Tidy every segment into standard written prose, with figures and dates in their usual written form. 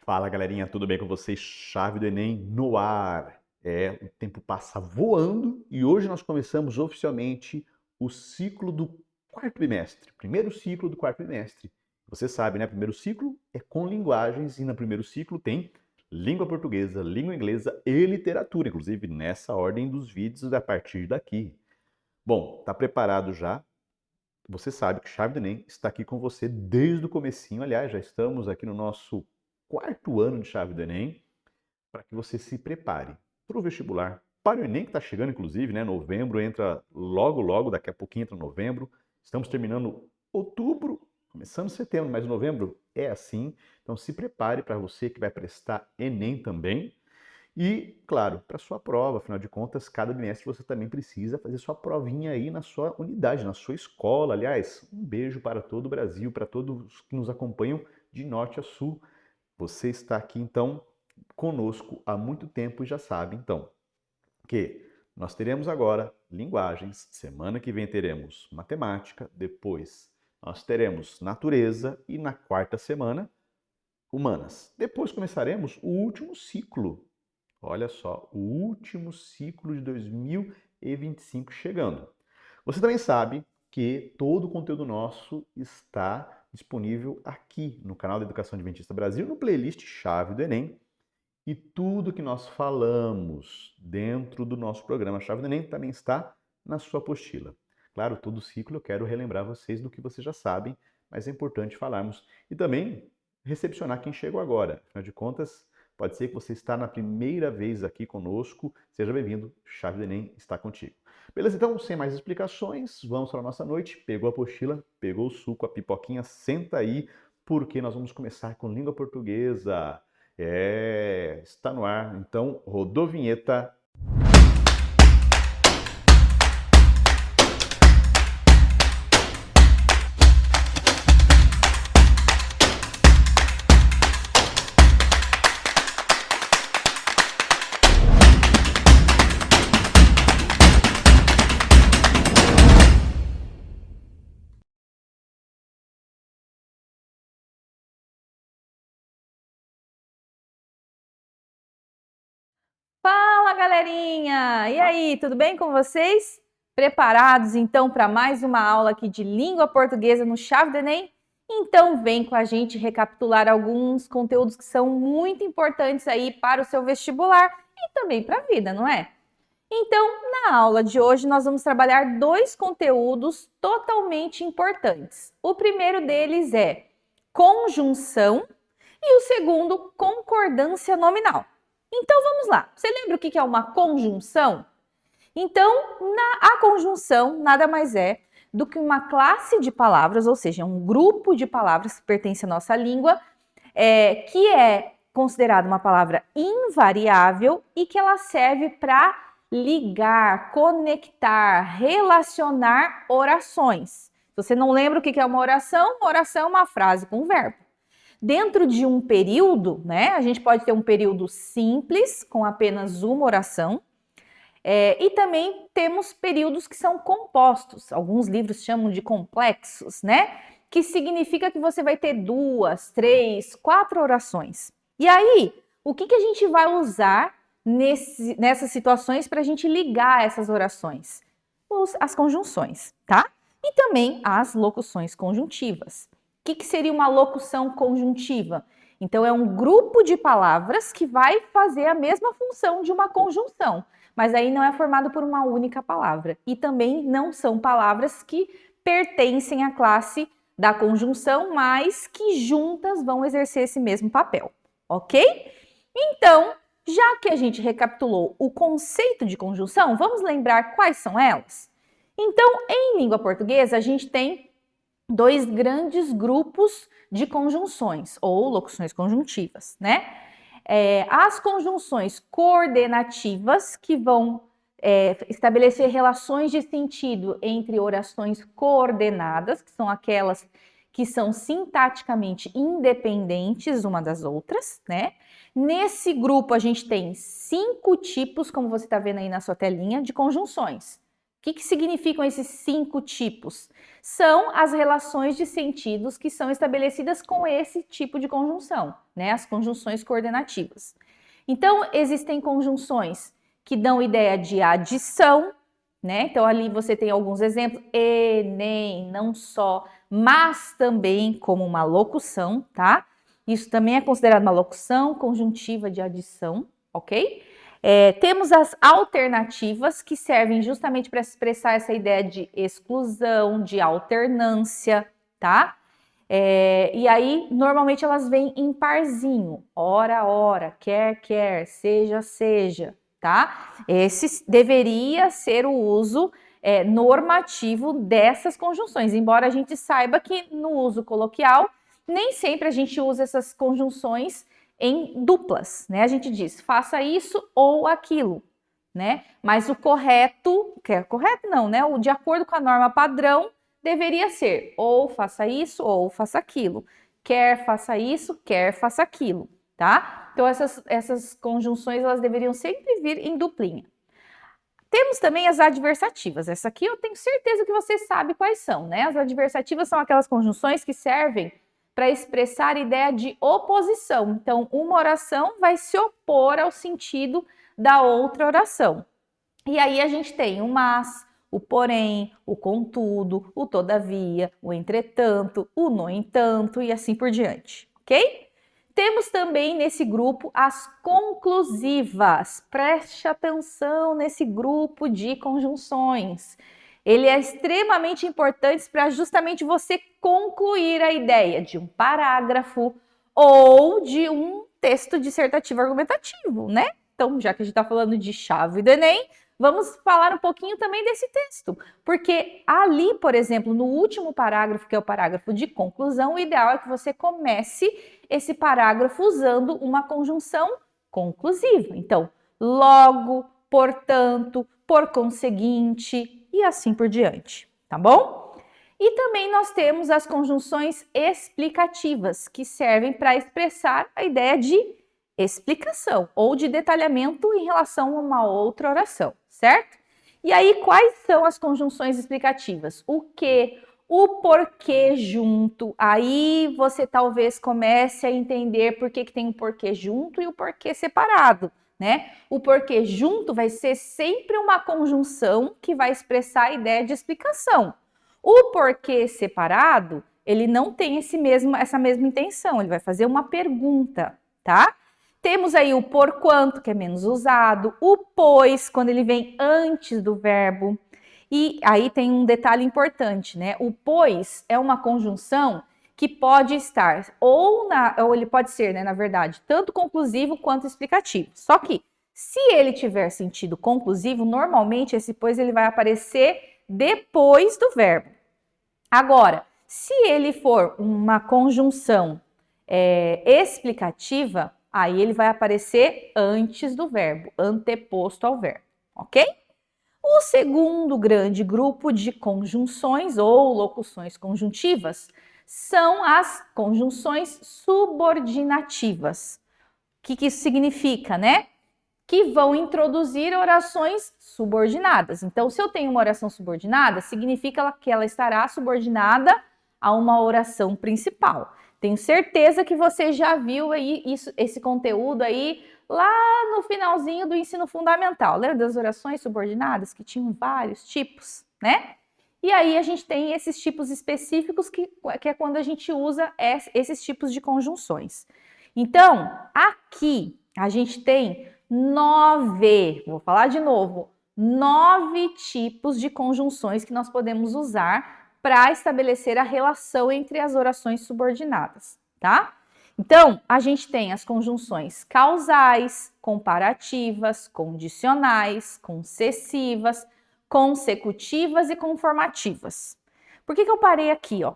Fala galerinha, tudo bem com vocês? Chave do Enem no ar. O tempo passa voando e hoje nós começamos oficialmente o ciclo do quarto bimestre, primeiro ciclo do quarto bimestre. Você sabe, né? Primeiro ciclo é com linguagens e no primeiro ciclo tem língua portuguesa, língua inglesa e literatura, inclusive nessa ordem dos vídeos a partir daqui. Bom, tá preparado já? Você sabe que Chave do Enem está aqui com você desde o comecinho. Aliás, já estamos aqui no nosso quarto ano de Chave do Enem para que você se prepare para o vestibular, para o Enem que está chegando, inclusive, né? Novembro entra logo, logo, daqui a pouquinho entra novembro. Estamos terminando outubro, começando setembro, mas novembro é assim. Então se prepare para você que vai prestar Enem também. E, claro, para sua prova, afinal de contas, cada bimestre você também precisa fazer sua provinha aí na sua unidade, na sua escola. Aliás, um beijo para todo o Brasil, para todos que nos acompanham de norte a sul. Você está aqui, então, conosco há muito tempo e já sabe, então, que nós teremos agora linguagens, semana que vem teremos matemática, depois nós teremos natureza e na quarta semana, humanas. Depois começaremos o último ciclo. Olha só, o último ciclo de 2025 chegando. Você também sabe que todo o conteúdo nosso está disponível aqui no canal da Educação Adventista Brasil, no playlist Chave do Enem. E tudo que nós falamos dentro do nosso programa Chave do Enem também está na sua apostila. Claro, todo ciclo eu quero relembrar vocês do que vocês já sabem, mas é importante falarmos. E também recepcionar quem chegou agora. Afinal de contas, pode ser que você está na primeira vez aqui conosco. Seja bem-vindo, Chave do Enem está contigo. Beleza? Então, sem mais explicações, vamos para a nossa noite. Pegou a apostila, pegou o suco, a pipoquinha, senta aí, porque nós vamos começar com língua portuguesa. Está no ar. Então, rodou vinheta. Fala, galerinha! E aí, tudo bem com vocês? Preparados então para mais uma aula aqui de língua portuguesa no Chave do Enem? Então vem com a gente recapitular alguns conteúdos que são muito importantes aí para o seu vestibular e também para a vida, não é? Então, na aula de hoje nós vamos trabalhar dois conteúdos totalmente importantes. O primeiro deles é conjunção e o segundo, concordância nominal. Então vamos lá. Você lembra o que é uma conjunção? Então, a conjunção nada mais é do que uma classe de palavras, ou seja, um grupo de palavras que pertence à nossa língua, que é considerada uma palavra invariável e que ela serve para ligar, conectar, relacionar orações. Se você não lembra o que é uma oração é uma frase com verbo. Dentro de um período, né, a gente pode ter um período simples, com apenas uma oração, e também temos períodos que são compostos, alguns livros chamam de complexos, né, que significa que você vai ter 2, 3, 4 orações. E aí, o que a gente vai usar nessas situações para a gente ligar essas orações? As conjunções, tá? E também as locuções conjuntivas. O que seria uma locução conjuntiva? Então, é um grupo de palavras que vai fazer a mesma função de uma conjunção, mas aí não é formado por uma única palavra. E também não são palavras que pertencem à classe da conjunção, mas que juntas vão exercer esse mesmo papel, ok? Então, já que a gente recapitulou o conceito de conjunção, vamos lembrar quais são elas? Então, em língua portuguesa, a gente tem dois grandes grupos de conjunções ou locuções conjuntivas, né? As conjunções coordenativas, que vão estabelecer relações de sentido entre orações coordenadas, que são aquelas que são sintaticamente independentes uma das outras, né? Nesse grupo a gente tem 5 tipos, como você está vendo aí na sua telinha, de conjunções. que significam esses 5 tipos? São as relações de sentidos que são estabelecidas com esse tipo de conjunção, né? As conjunções coordenativas. Então, existem conjunções que dão ideia de adição, né? Então, ali você tem alguns exemplos, e, nem, não só, mas também como uma locução, tá? Isso também é considerado uma locução conjuntiva de adição, ok? Temos as alternativas, que servem justamente para expressar essa ideia de exclusão, de alternância, tá? E aí, normalmente elas vêm em parzinho, ora, ora, quer, quer, seja, seja, tá? Esse deveria ser o uso normativo dessas conjunções, embora a gente saiba que no uso coloquial, nem sempre a gente usa essas conjunções em duplas, né? A gente diz, faça isso ou aquilo, né? Mas o correto, que é correto não, né? O de acordo com a norma padrão, deveria ser ou faça isso ou faça aquilo. Quer faça isso, quer faça aquilo, tá? Então essas conjunções, elas deveriam sempre vir em duplinha. Temos também as adversativas. Essa aqui eu tenho certeza que você sabe quais são, né? As adversativas são aquelas conjunções que servem para expressar a ideia de oposição. Então, uma oração vai se opor ao sentido da outra oração. E aí a gente tem o mas, o porém, o contudo, o todavia, o entretanto, o no entanto e assim por diante, ok? Temos também nesse grupo as conclusivas. Preste atenção nesse grupo de conjunções. Ele é extremamente importante para justamente você concluir a ideia de um parágrafo ou de um texto dissertativo argumentativo, né? Então, já que a gente está falando de chave do Enem, vamos falar um pouquinho também desse texto. Porque ali, por exemplo, no último parágrafo, que é o parágrafo de conclusão, o ideal é que você comece esse parágrafo usando uma conjunção conclusiva. Então, logo, portanto, por conseguinte e assim por diante, tá bom? E também nós temos as conjunções explicativas, que servem para expressar a ideia de explicação ou de detalhamento em relação a uma outra oração, certo? E aí, quais são as conjunções explicativas? O que, o porquê junto. Aí você talvez comece a entender por que tem o porquê junto e o porquê separado, né? O porquê junto vai ser sempre uma conjunção que vai expressar a ideia de explicação. O porquê separado, ele não tem essa mesma intenção, ele vai fazer uma pergunta, tá? Temos aí o porquanto, que é menos usado, o pois, quando ele vem antes do verbo. E aí tem um detalhe importante, né? O pois é uma conjunção que pode estar ou ele pode ser, né, na verdade, tanto conclusivo quanto explicativo. Só que se ele tiver sentido conclusivo, normalmente esse pois ele vai aparecer depois do verbo. Agora, se ele for uma conjunção explicativa, aí ele vai aparecer antes do verbo, anteposto ao verbo, ok? O segundo grande grupo de conjunções ou locuções conjuntivas são as conjunções subordinativas. O que isso significa, né? Que vão introduzir orações subordinadas. Então, se eu tenho uma oração subordinada, significa que ela estará subordinada a uma oração principal. Tenho certeza que você já viu aí esse conteúdo aí lá no finalzinho do ensino fundamental. Lembra das orações subordinadas que tinham vários tipos, né? E aí a gente tem esses tipos específicos que é quando a gente usa esses tipos de conjunções. Então, aqui a gente tem 9, vou falar de novo, 9 tipos de conjunções que nós podemos usar para estabelecer a relação entre as orações subordinadas, tá? Então, a gente tem as conjunções causais, comparativas, condicionais, concessivas, consecutivas e conformativas. Por que eu parei aqui, ó?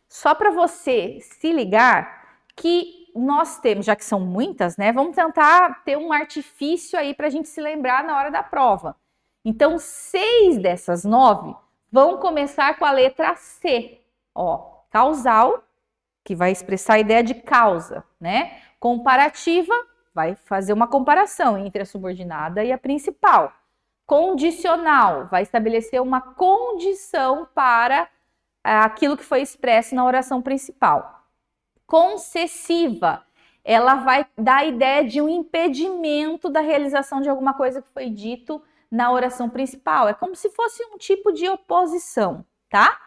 Só para você se ligar que nós temos, já que são muitas, né? Vamos tentar ter um artifício aí para a gente se lembrar na hora da prova. Então, 6 dessas 9 vão começar com a letra C, ó, causal, que vai expressar a ideia de causa, né? Comparativa, vai fazer uma comparação entre a subordinada e a principal. Condicional, vai estabelecer uma condição para aquilo que foi expresso na oração principal. Concessiva, ela vai dar a ideia de um impedimento da realização de alguma coisa que foi dito na oração principal. É como se fosse um tipo de oposição, tá?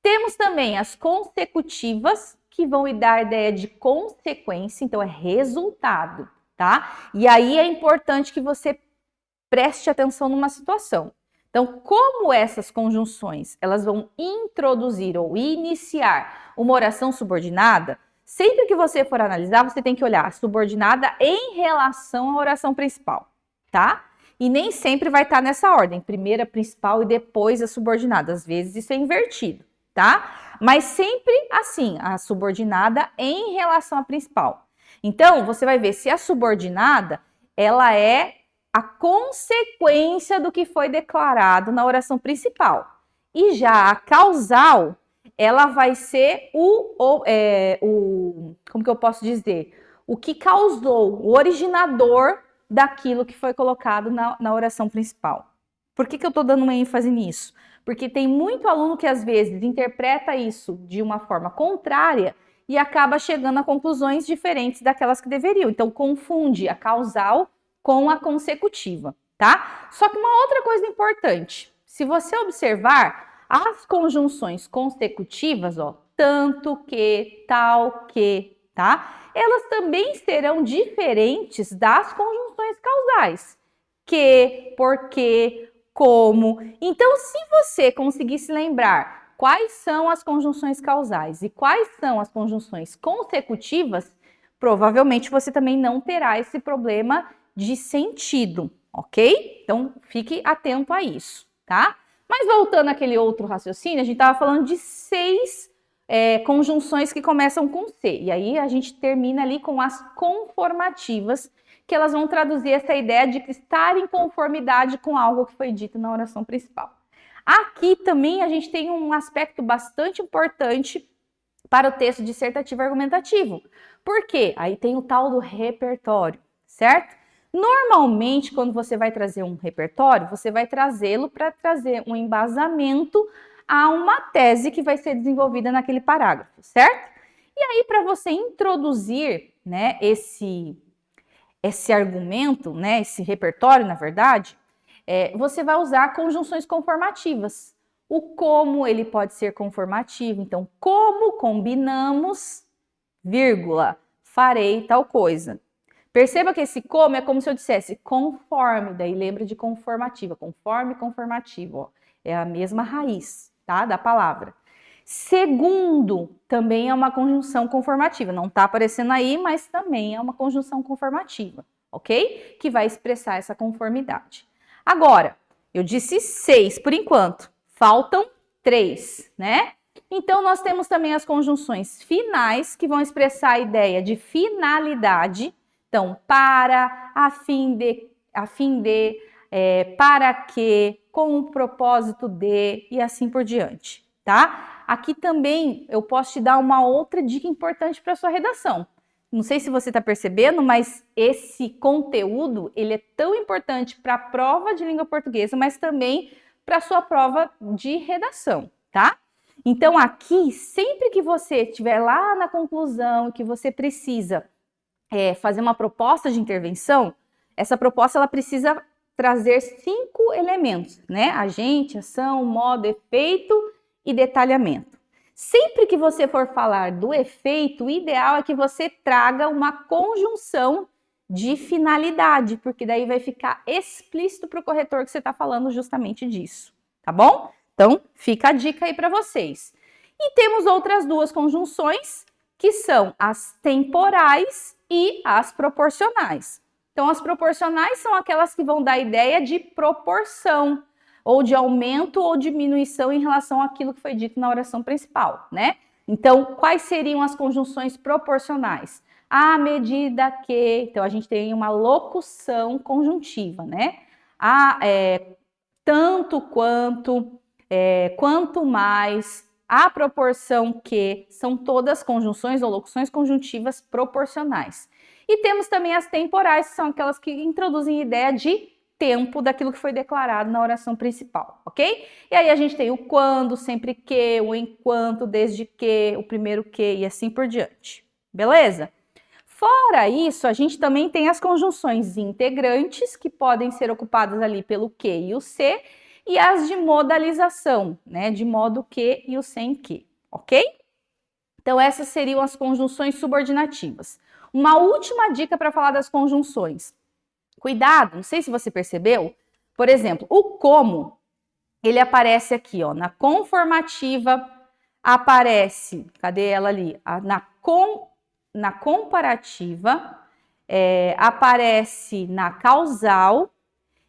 Temos também as consecutivas, que vão dar a ideia de consequência, então é resultado, tá? E aí é importante que você preste atenção numa situação. Então, como essas conjunções, elas vão introduzir ou iniciar uma oração subordinada, sempre que você for analisar, você tem que olhar a subordinada em relação à oração principal, tá? E nem sempre vai estar nessa ordem, primeiro a principal e depois a subordinada. Às vezes isso é invertido, tá? Mas sempre assim, a subordinada em relação à principal. Então, você vai ver se a subordinada, ela é a consequência do que foi declarado na oração principal. E já a causal, ela vai ser como que eu posso dizer? O que causou, o originador daquilo que foi colocado na oração principal. Por que eu estou dando uma ênfase nisso? Porque tem muito aluno que às vezes interpreta isso de uma forma contrária e acaba chegando a conclusões diferentes daquelas que deveriam. Então, confunde a causal com a consecutiva, tá? Só que uma outra coisa importante, se você observar as conjunções consecutivas, ó, tanto que, tal que, tá? Elas também serão diferentes das conjunções causais. Que, porque, como. Então, se você conseguir se lembrar quais são as conjunções causais e quais são as conjunções consecutivas, provavelmente você também não terá esse problema de sentido, ok? Então, fique atento a isso, tá? Mas voltando àquele outro raciocínio, a gente estava falando de 6 conjunções que começam com C. E aí a gente termina ali com as conformativas, que elas vão traduzir essa ideia de estar em conformidade com algo que foi dito na oração principal. Aqui também a gente tem um aspecto bastante importante para o texto dissertativo argumentativo. Por quê? Aí tem o tal do repertório, certo? Normalmente, quando você vai trazer um repertório, você vai trazê-lo para trazer um embasamento a uma tese que vai ser desenvolvida naquele parágrafo, certo? E aí, para você introduzir, né, esse argumento, né, esse repertório, na verdade, você vai usar conjunções conformativas. O como ele pode ser conformativo. Então, como combinamos, vírgula, farei tal coisa. Perceba que esse como é como se eu dissesse conforme, daí lembra de conformativa, conforme, conformativo, ó, é a mesma raiz, tá, da palavra. Segundo, também é uma conjunção conformativa, não tá aparecendo aí, mas também é uma conjunção conformativa, ok? Que vai expressar essa conformidade. Agora, eu disse 6 por enquanto, faltam 3, né? Então, nós temos também as conjunções finais, que vão expressar a ideia de finalidade. Então, para, a fim de, para que, com o propósito de, e assim por diante, tá? Aqui também eu posso te dar uma outra dica importante para a sua redação. Não sei se você está percebendo, mas esse conteúdo, ele é tão importante para a prova de língua portuguesa, mas também para a sua prova de redação, tá? Então, aqui, sempre que você estiver lá na conclusão, que você precisa fazer uma proposta de intervenção, essa proposta ela precisa trazer 5 elementos, né? Agente, ação, modo, efeito e detalhamento. Sempre que você for falar do efeito, o ideal é que você traga uma conjunção de finalidade, porque daí vai ficar explícito para o corretor que você está falando justamente disso, tá bom? Então, fica a dica aí para vocês. E temos outras 2 conjunções, que são as temporais e as proporcionais. Então, as proporcionais são aquelas que vão dar a ideia de proporção, ou de aumento ou diminuição em relação àquilo que foi dito na oração principal, né? Então, quais seriam as conjunções proporcionais? À medida que... Então, a gente tem uma locução conjuntiva, né? Tanto quanto, quanto mais... A proporção que são todas conjunções ou locuções conjuntivas proporcionais. E temos também as temporais, que são aquelas que introduzem a ideia de tempo daquilo que foi declarado na oração principal, ok? E aí a gente tem o quando, sempre que, o enquanto, desde que, o primeiro que e assim por diante, beleza? Fora isso, a gente também tem as conjunções integrantes, que podem ser ocupadas ali pelo que e o se, e as de modalização, né? De modo que e o sem que, ok? Então essas seriam as conjunções subordinativas. Uma última dica para falar das conjunções. Cuidado, não sei se você percebeu, por exemplo, o como, ele aparece aqui, ó, na conformativa, aparece, cadê ela ali? Na comparativa, aparece na causal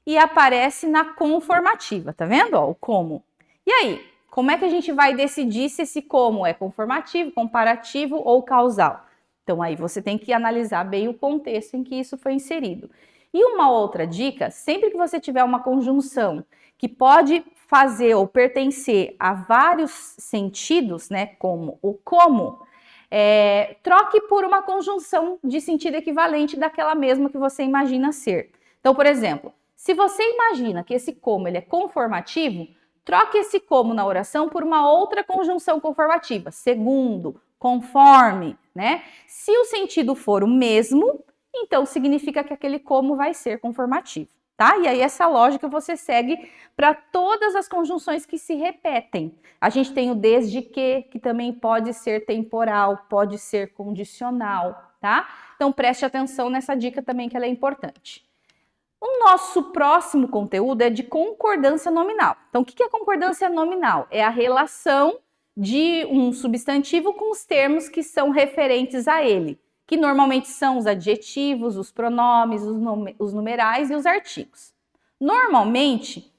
e aparece na conformativa, tá vendo? Ó, o como. E aí, como é que a gente vai decidir se esse como é conformativo, comparativo ou causal? Então aí você tem que analisar bem o contexto em que isso foi inserido. E uma outra dica, sempre que você tiver uma conjunção que pode fazer ou pertencer a vários sentidos, né, como o como, troque por uma conjunção de sentido equivalente daquela mesma que você imagina ser. Então, por exemplo, se você imagina que esse como ele é conformativo, troque esse como na oração por uma outra conjunção conformativa, segundo, conforme, né? Se o sentido for o mesmo, então significa que aquele como vai ser conformativo, tá? E aí essa lógica você segue para todas as conjunções que se repetem. A gente tem o desde que também pode ser temporal, pode ser condicional, tá? Então preste atenção nessa dica também que ela é importante. O nosso próximo conteúdo é de concordância nominal. Então o que é concordância nominal? É a relação de um substantivo com os termos que são referentes a ele, que normalmente são os adjetivos, os pronomes, os numerais e os artigos. Normalmente,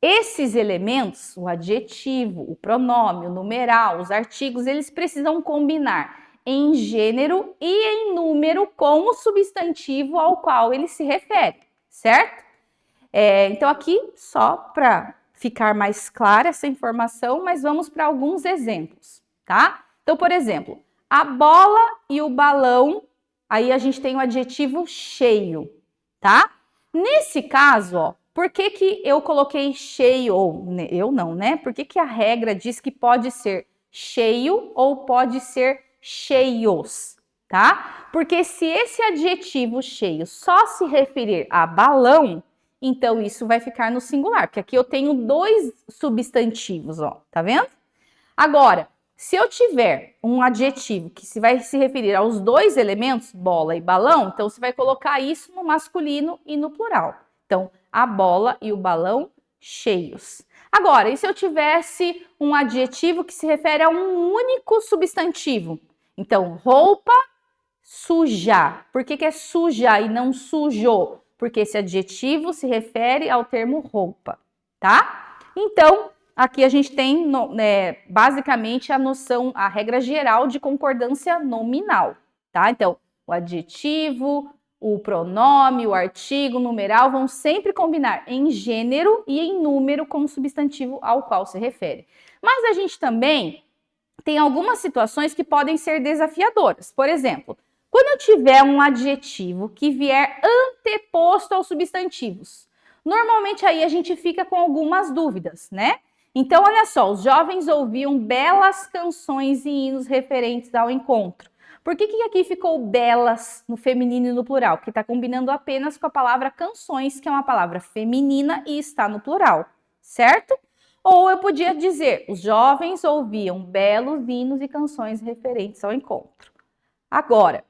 esses elementos, o adjetivo, o pronome, o numeral, os artigos, eles precisam combinar em gênero e em número com o substantivo ao qual ele se refere, certo? Então aqui, só para ficar mais clara essa informação, mas vamos para alguns exemplos, tá? Então, por exemplo, a bola e o balão, aí a gente tem o adjetivo cheio, tá? Nesse caso, ó, por que eu coloquei cheio, ou eu não, né? Por que a regra diz que pode ser cheio ou pode ser cheios, tá? Porque se esse adjetivo cheio só se referir a balão, então isso vai ficar no singular, porque aqui eu tenho dois substantivos, ó, tá vendo? Agora, se eu tiver um adjetivo que vai se referir aos dois elementos, bola e balão, então você vai colocar isso no masculino e no plural. Então, a bola e o balão cheios. Agora, e se eu tivesse um adjetivo que se refere a um único substantivo? Então, roupa suja. Por que é suja e não sujo? Porque esse adjetivo se refere ao termo roupa, tá? Então, aqui a gente tem basicamente a noção, a regra geral de concordância nominal, tá? Então, o adjetivo, o pronome, o artigo, o numeral vão sempre combinar em gênero e em número com o substantivo ao qual se refere. Mas a gente também tem algumas situações que podem ser desafiadoras. Por exemplo, quando eu tiver um adjetivo que vier anteposto aos substantivos, normalmente aí a gente fica com algumas dúvidas, né? Então, olha só, os jovens ouviam belas canções e hinos referentes ao encontro. Por que aqui ficou belas no feminino e no plural? Porque está combinando apenas com a palavra canções, que é uma palavra feminina e está no plural, certo? Ou eu podia dizer, os jovens ouviam belos hinos e canções referentes ao encontro. Agora,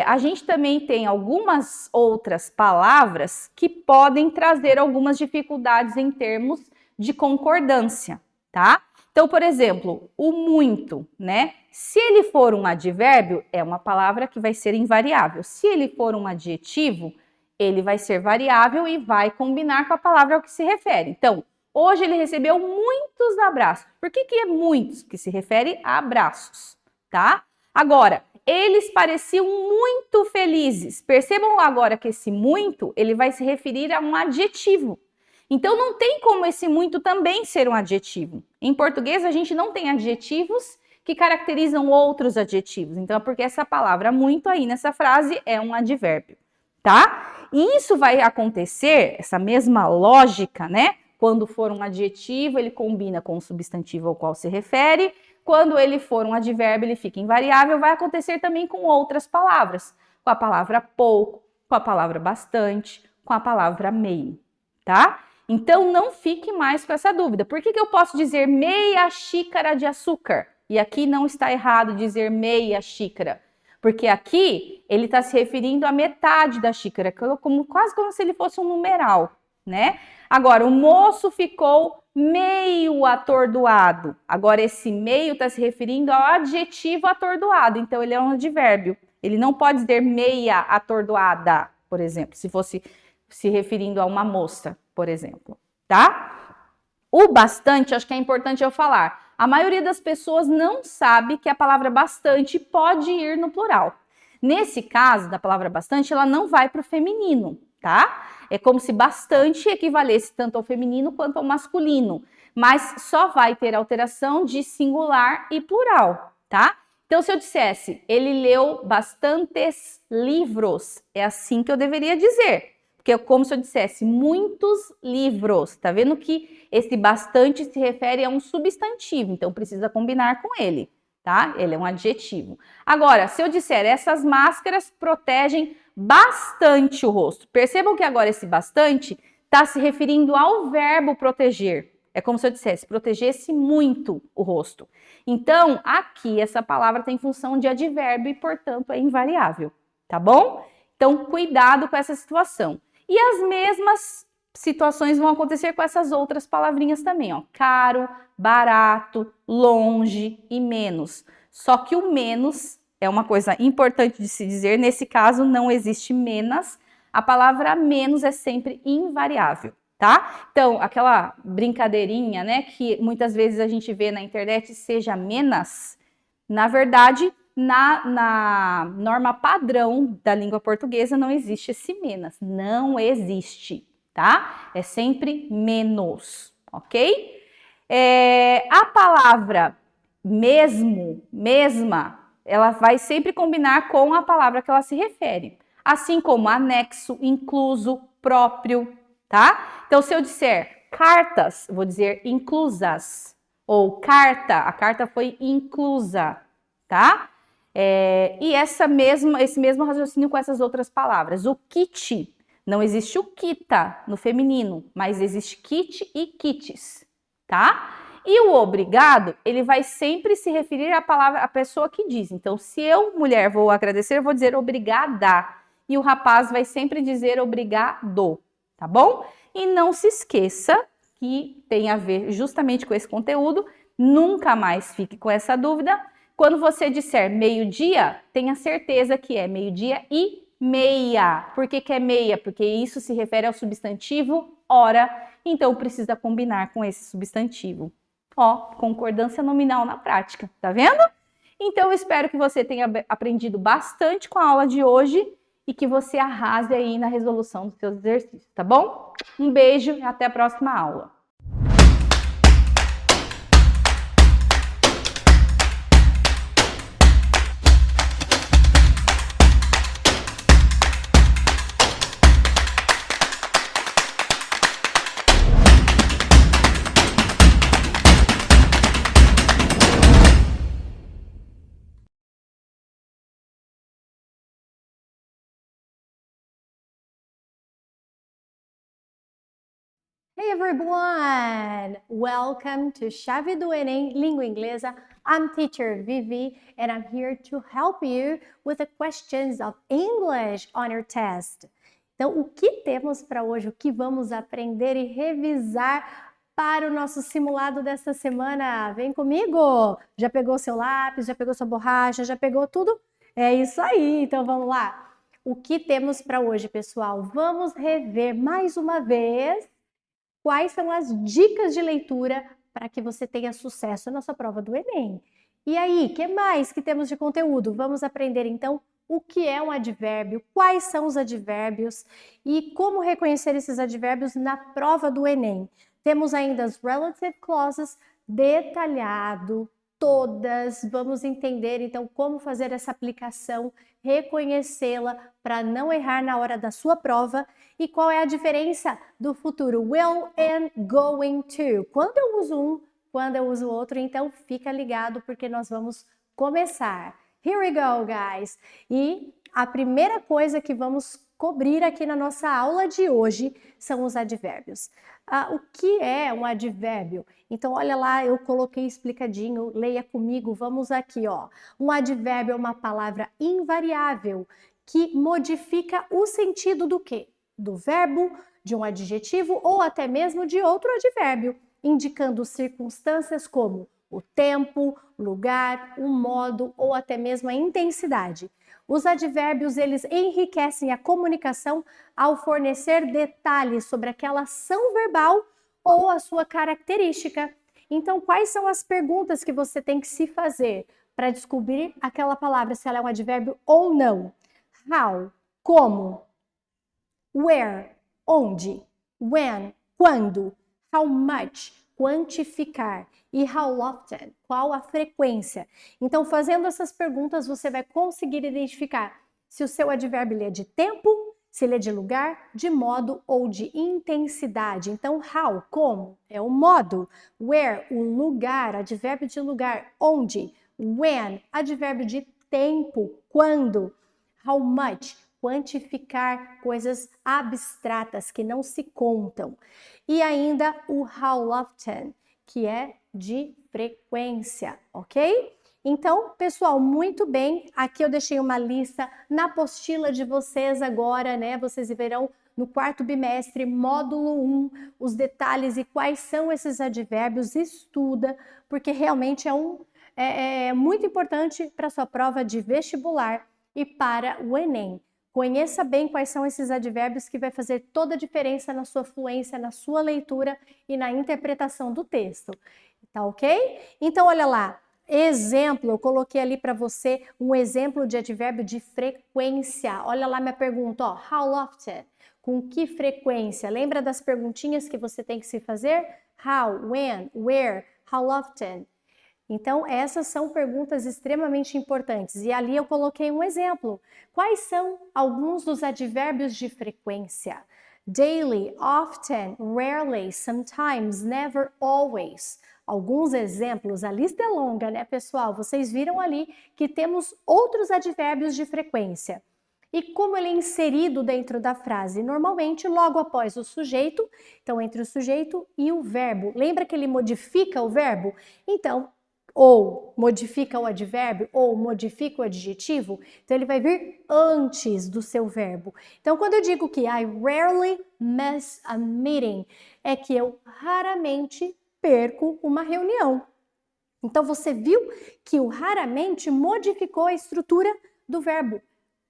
a gente também tem algumas outras palavras que podem trazer algumas dificuldades em termos de concordância, tá? Então, por exemplo, o muito, né? Se ele for um advérbio, é uma palavra que vai ser invariável. Se ele for um adjetivo, ele vai ser variável e vai combinar com a palavra ao que se refere. Então, hoje ele recebeu muitos abraços. Por que é muitos? Porque se refere a abraços, tá? Agora, eles pareciam muito felizes. Percebam agora que esse muito, ele vai se referir a um adjetivo. Então, não tem como esse muito também ser um adjetivo. Em português, a gente não tem adjetivos que caracterizam outros adjetivos. Então, é porque essa palavra muito aí nessa frase é um advérbio, tá? E isso vai acontecer, essa mesma lógica, né? Quando for um adjetivo, ele combina com o substantivo ao qual se refere. Quando ele for um advérbio, ele fica invariável. Vai acontecer também com outras palavras. Com a palavra pouco, com a palavra bastante, com a palavra meio, tá? Então, não fique mais com essa dúvida. Por que eu posso dizer meia xícara de açúcar? E aqui não está errado dizer meia xícara. Porque aqui ele está se referindo à metade da xícara, quase como se ele fosse um numeral, né? Agora, o moço ficou meio atordoado. Agora, esse meio está se referindo ao adjetivo atordoado. Então, ele é um advérbio. Ele não pode dizer meia atordoada, por exemplo, se fosse se referindo a uma moça, por exemplo, tá? O bastante, acho que é importante eu falar. A maioria das pessoas não sabe que a palavra bastante pode ir no plural. Nesse caso, da palavra bastante, ela não vai para o feminino, tá? É como se bastante equivalesse tanto ao feminino quanto ao masculino, mas só vai ter alteração de singular e plural, tá? Então, se eu dissesse, ele leu bastantes livros, é assim que eu deveria dizer. Porque é como se eu dissesse muitos livros. Tá vendo que esse bastante se refere a um substantivo, então precisa combinar com ele, tá? Ele é um adjetivo. Agora, se eu disser essas máscaras protegem bastante o rosto. Percebam que agora esse bastante está se referindo ao verbo proteger. É como se eu dissesse protegesse muito o rosto. Então, aqui essa palavra tem função de advérbio e, portanto, é invariável, tá bom? Então, cuidado com essa situação. E as mesmas situações vão acontecer com essas outras palavrinhas também, ó. Caro, barato, longe e menos. Só que o menos é uma coisa importante de se dizer. Nesse caso, não existe menos. A palavra menos é sempre invariável, tá? Então, aquela brincadeirinha, né, que muitas vezes a gente vê na internet, seja menos, na verdade, na norma padrão da língua portuguesa não existe esse menos, não existe, tá? É sempre menos, ok? A palavra mesmo, mesma, ela vai sempre combinar com a palavra que ela se refere, assim como anexo, incluso, próprio, tá? Então, se eu disser cartas, eu vou dizer inclusas, ou carta, a carta foi inclusa, tá? E esse mesmo raciocínio com essas outras palavras. O kit, não existe o kita no feminino, mas existe kit e kits, tá? E o obrigado, ele vai sempre se referir à palavra, à pessoa que diz. Então, se eu, mulher, vou agradecer, eu vou dizer obrigada. E o rapaz vai sempre dizer obrigado, tá bom? E não se esqueça que tem a ver justamente com esse conteúdo. Nunca mais fique com essa dúvida. Quando você disser meio-dia, tenha certeza que é meio-dia e meia. Por que é meia? Porque isso se refere ao substantivo hora, então precisa combinar com esse substantivo. Ó, concordância nominal na prática, tá vendo? Então, eu espero que você tenha aprendido bastante com a aula de hoje e que você arrase aí na resolução dos seus exercícios, tá bom? Um beijo e até a próxima aula. Hey everyone! Welcome to Chave do Enem Língua Inglesa. I'm teacher Vivi and I'm here to help you with the questions of English on your test. Então, o que temos para hoje? O que vamos aprender e revisar para o nosso simulado desta semana? Vem comigo! Já pegou seu lápis? Já pegou sua borracha? Já pegou tudo? É isso aí! Então, vamos lá! O que temos para hoje, pessoal? Vamos rever mais uma vez quais são as dicas de leitura para que você tenha sucesso na sua prova do Enem. E aí, o que mais que temos de conteúdo? Vamos aprender então o que é um advérbio, quais são os advérbios e como reconhecer esses advérbios na prova do Enem. Temos ainda as relative clauses detalhado todas. Vamos entender então como fazer essa aplicação, reconhecê-la para não errar na hora da sua prova e qual é a diferença do futuro will and going to. Quando eu uso um, quando eu uso outro, então fica ligado porque nós vamos começar. Here we go, guys! E a primeira coisa que vamos cobrir aqui na nossa aula de hoje são os advérbios. O que é um advérbio? Então, olha lá, eu coloquei explicadinho, leia comigo, vamos aqui, ó. Um advérbio é uma palavra invariável que modifica o sentido do quê? Do verbo, de um adjetivo ou até mesmo de outro advérbio, indicando circunstâncias como o tempo, lugar, o modo ou até mesmo a intensidade. Os advérbios, eles enriquecem a comunicação ao fornecer detalhes sobre aquela ação verbal ou a sua característica. Então, quais são as perguntas que você tem que se fazer para descobrir aquela palavra, se ela é um advérbio ou não? How, como? Where, onde? When, quando? How much, quantificar. E how often, qual a frequência. Então, fazendo essas perguntas, você vai conseguir identificar se o seu advérbio é de tempo, se ele é de lugar, de modo ou de intensidade. Então, how, como, é o modo. Where, o lugar, advérbio de lugar. Onde? When, advérbio de tempo, quando. How much, quantificar coisas abstratas que não se contam. E ainda o how often, que é de frequência, ok? Então, pessoal, muito bem. Aqui eu deixei uma lista na apostila de vocês agora, né? Vocês verão no quarto bimestre, módulo 1, os detalhes e quais são esses advérbios. Estuda, porque realmente é muito importante para a sua prova de vestibular e para o Enem. Conheça bem quais são esses advérbios que vai fazer toda a diferença na sua fluência, na sua leitura e na interpretação do texto. Tá ok? Então, olha lá. Exemplo, eu coloquei ali para você um exemplo de advérbio de frequência. Olha lá minha pergunta, ó. How often? Com que frequência? Lembra das perguntinhas que você tem que se fazer? How, when, where, how often? Então, essas são perguntas extremamente importantes. E ali eu coloquei um exemplo. Quais são alguns dos advérbios de frequência? Daily, often, rarely, sometimes, never, always. Alguns exemplos, a lista é longa, né, pessoal? Vocês viram ali que temos outros advérbios de frequência. E como ele é inserido dentro da frase? Normalmente, logo após o sujeito, então entre o sujeito e o verbo. Lembra que ele modifica o verbo? Então, ou modifica o advérbio, ou modifica o adjetivo, então ele vai vir antes do seu verbo. Então, quando eu digo que I rarely miss a meeting, é que eu raramente perco uma reunião. Então, você viu que o raramente modificou a estrutura do verbo.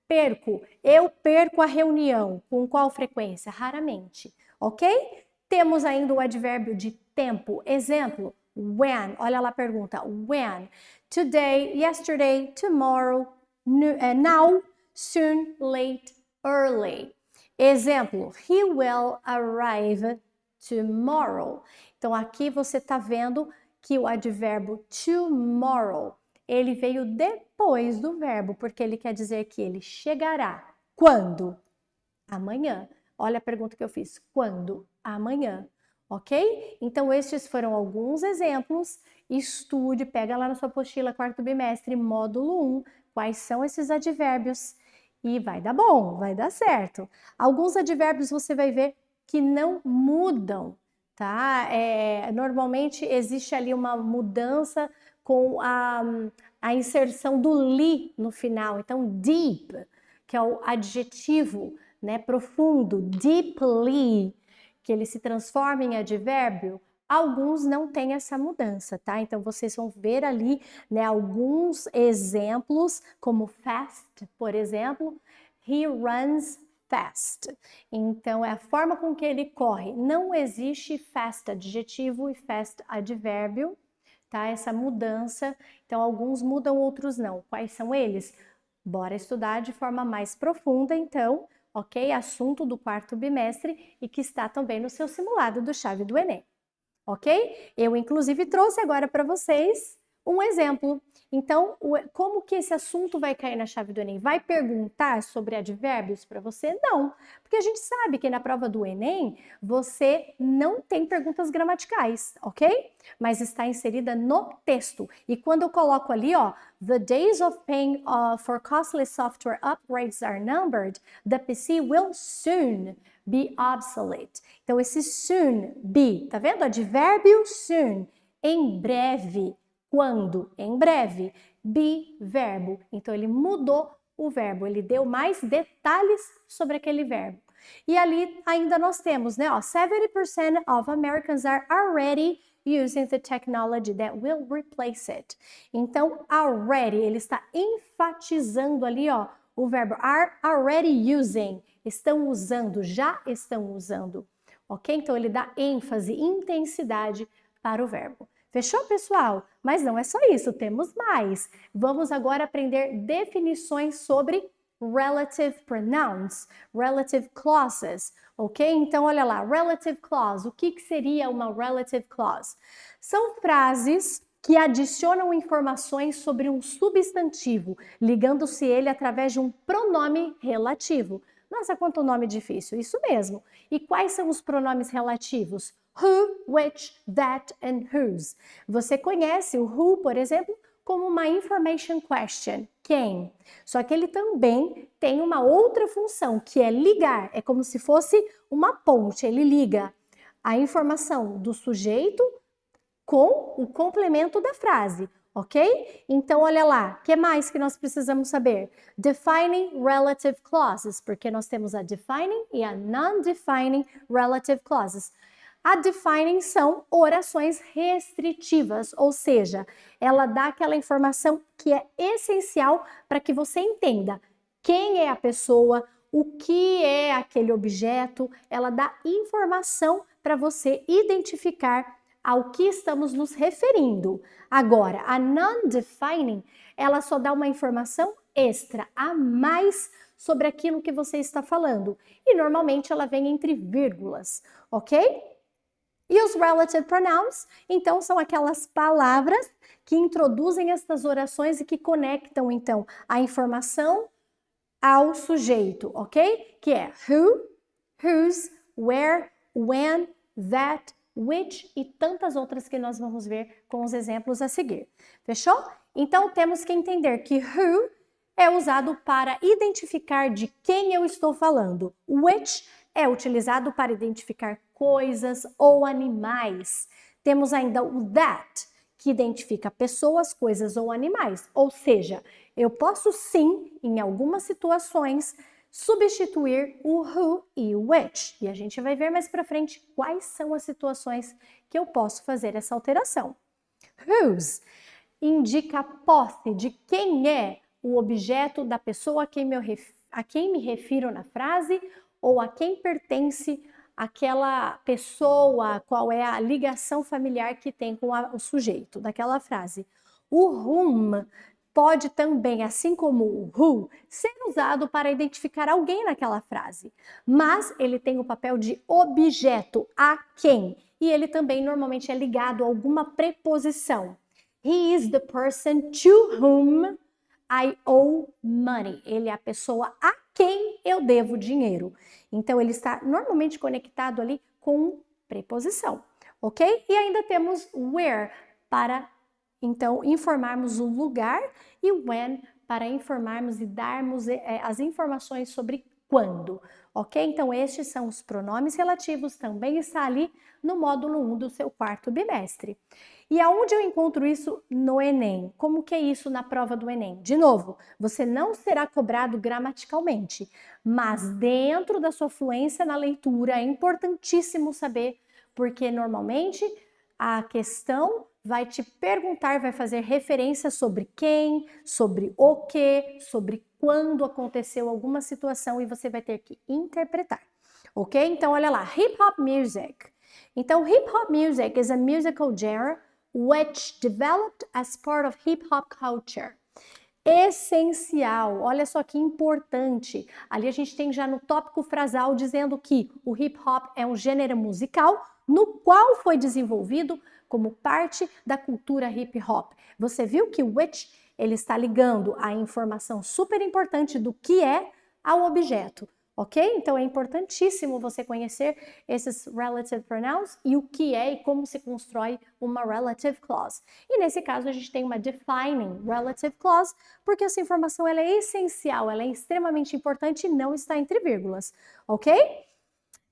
Perco, eu perco a reunião. Com qual frequência? Raramente, ok? Temos ainda o advérbio de tempo. Exemplo, when, olha lá a pergunta, when, today, yesterday, tomorrow, now, soon, late, early. Exemplo, he will arrive tomorrow. Então aqui você está vendo que o advérbio tomorrow, ele veio depois do verbo, porque ele quer dizer que ele chegará. Quando? Amanhã. Olha a pergunta que eu fiz, quando? Amanhã. Ok? Então, estes foram alguns exemplos. Estude, pega lá na sua apostila, quarto bimestre, módulo 1, quais são esses advérbios. E vai dar bom, vai dar certo. Alguns advérbios você vai ver que não mudam, tá? Normalmente existe ali uma mudança com a inserção do li no final. Então, deep, que é o adjetivo, né, profundo, deeply, que ele se transforma em advérbio, alguns não têm essa mudança, tá? Então, vocês vão ver ali, né, alguns exemplos, como fast, por exemplo, he runs fast. Então, é a forma com que ele corre. Não existe fast adjetivo e fast advérbio, tá? Essa mudança. Então, alguns mudam, outros não. Quais são eles? Bora estudar de forma mais profunda, então, ok? Assunto do quarto bimestre e que está também no seu simulado do Chave do Enem, ok? Eu, inclusive, trouxe agora para vocês um exemplo. Então, como que esse assunto vai cair na chave do Enem? Vai perguntar sobre advérbios para você? Não, porque a gente sabe que na prova do Enem você não tem perguntas gramaticais, ok? Mas está inserida no texto. E quando eu coloco ali, ó, the days of paying for costly software upgrades are numbered, the PC will soon be obsolete. Então, esse soon, be, tá vendo? Advérbio soon, em breve. Quando? Em breve. Be, verbo. Então, ele mudou o verbo, ele deu mais detalhes sobre aquele verbo. E ali ainda nós temos, né? Ó, 70% of Americans are already using the technology that will replace it. Então, already, ele está enfatizando ali, ó, o verbo are already using. Estão usando, já estão usando. Ok? Então, ele dá ênfase, intensidade para o verbo. Fechou, pessoal? Mas não é só isso, temos mais. Vamos agora aprender definições sobre relative pronouns, relative clauses, ok? Então, olha lá, relative clause. O que seria uma relative clause? São frases que adicionam informações sobre um substantivo, ligando-se ele através de um pronome relativo. Nossa, quanto nome difícil, isso mesmo. E quais são os pronomes relativos? Who, which, that and whose. Você conhece o who, por exemplo, como uma information question, quem? Só que ele também tem uma outra função, que é ligar. É como se fosse uma ponte, ele liga a informação do sujeito com o complemento da frase, ok? Então, olha lá, o que mais que nós precisamos saber? Defining relative clauses, porque nós temos a defining e a non-defining relative clauses. A defining são orações restritivas, ou seja, ela dá aquela informação que é essencial para que você entenda quem é a pessoa, o que é aquele objeto, ela dá informação para você identificar ao que estamos nos referindo. Agora, a non-defining, ela só dá uma informação extra, a mais sobre aquilo que você está falando. E normalmente ela vem entre vírgulas, ok? E os relative pronouns, então, são aquelas palavras que introduzem estas orações e que conectam, então, a informação ao sujeito, ok? Que é who, whose, where, when, that, which e tantas outras que nós vamos ver com os exemplos a seguir. Fechou? Então, temos que entender que who é usado para identificar de quem eu estou falando. Which é utilizado para identificar coisas ou animais. Temos ainda o that, que identifica pessoas, coisas ou animais. Ou seja, eu posso sim, em algumas situações, substituir o who e o which. E a gente vai ver mais para frente quais são as situações que eu posso fazer essa alteração. Whose indica a posse de quem é o objeto da pessoa a quem me refiro na frase ou a quem pertence aquela pessoa, qual é a ligação familiar que tem com o sujeito daquela frase. O whom pode também, assim como o who, ser usado para identificar alguém naquela frase, mas ele tem o papel de objeto, a quem, e ele também normalmente é ligado a alguma preposição. He is the person to whom I owe money. Ele é a pessoa a quem eu devo dinheiro. Então, ele está normalmente conectado ali com preposição, ok? E ainda temos where para, então, informarmos o lugar e when para informarmos e darmos as informações sobre quando, ok? Então, estes são os pronomes relativos, também está ali no módulo 1 do seu quarto bimestre. E aonde eu encontro isso no Enem? Como que é isso na prova do Enem? De novo, você não será cobrado gramaticalmente, mas dentro da sua fluência na leitura é importantíssimo saber, porque normalmente a questão vai te perguntar, vai fazer referência sobre quem, sobre o que, sobre quando aconteceu alguma situação e você vai ter que interpretar, ok? Então, olha lá, hip hop music. Então, hip hop music is a musical genre which developed as part of hip hop culture. Essencial, olha só que importante. Ali a gente tem já no tópico frasal dizendo que o hip hop é um gênero musical no qual foi desenvolvido como parte da cultura hip hop. Você viu que which ele está ligando a informação super importante do que é ao objeto, ok? Então é importantíssimo você conhecer esses relative pronouns e o que é e como se constrói uma relative clause. E nesse caso a gente tem uma defining relative clause, porque essa informação ela é essencial, ela é extremamente importante e não está entre vírgulas, ok?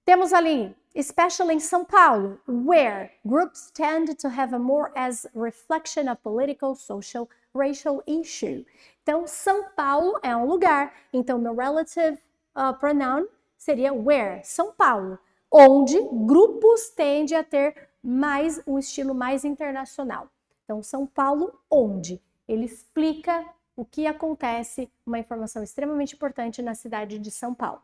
Temos ali, especially in São Paulo, where groups tend to have a more as reflection of political, social, racial issue. Então, São Paulo é um lugar. Então, meu relative pronoun seria where, São Paulo, onde grupos tendem a ter mais um estilo mais internacional. Então, São Paulo, onde? Ele explica o que acontece, uma informação extremamente importante na cidade de São Paulo.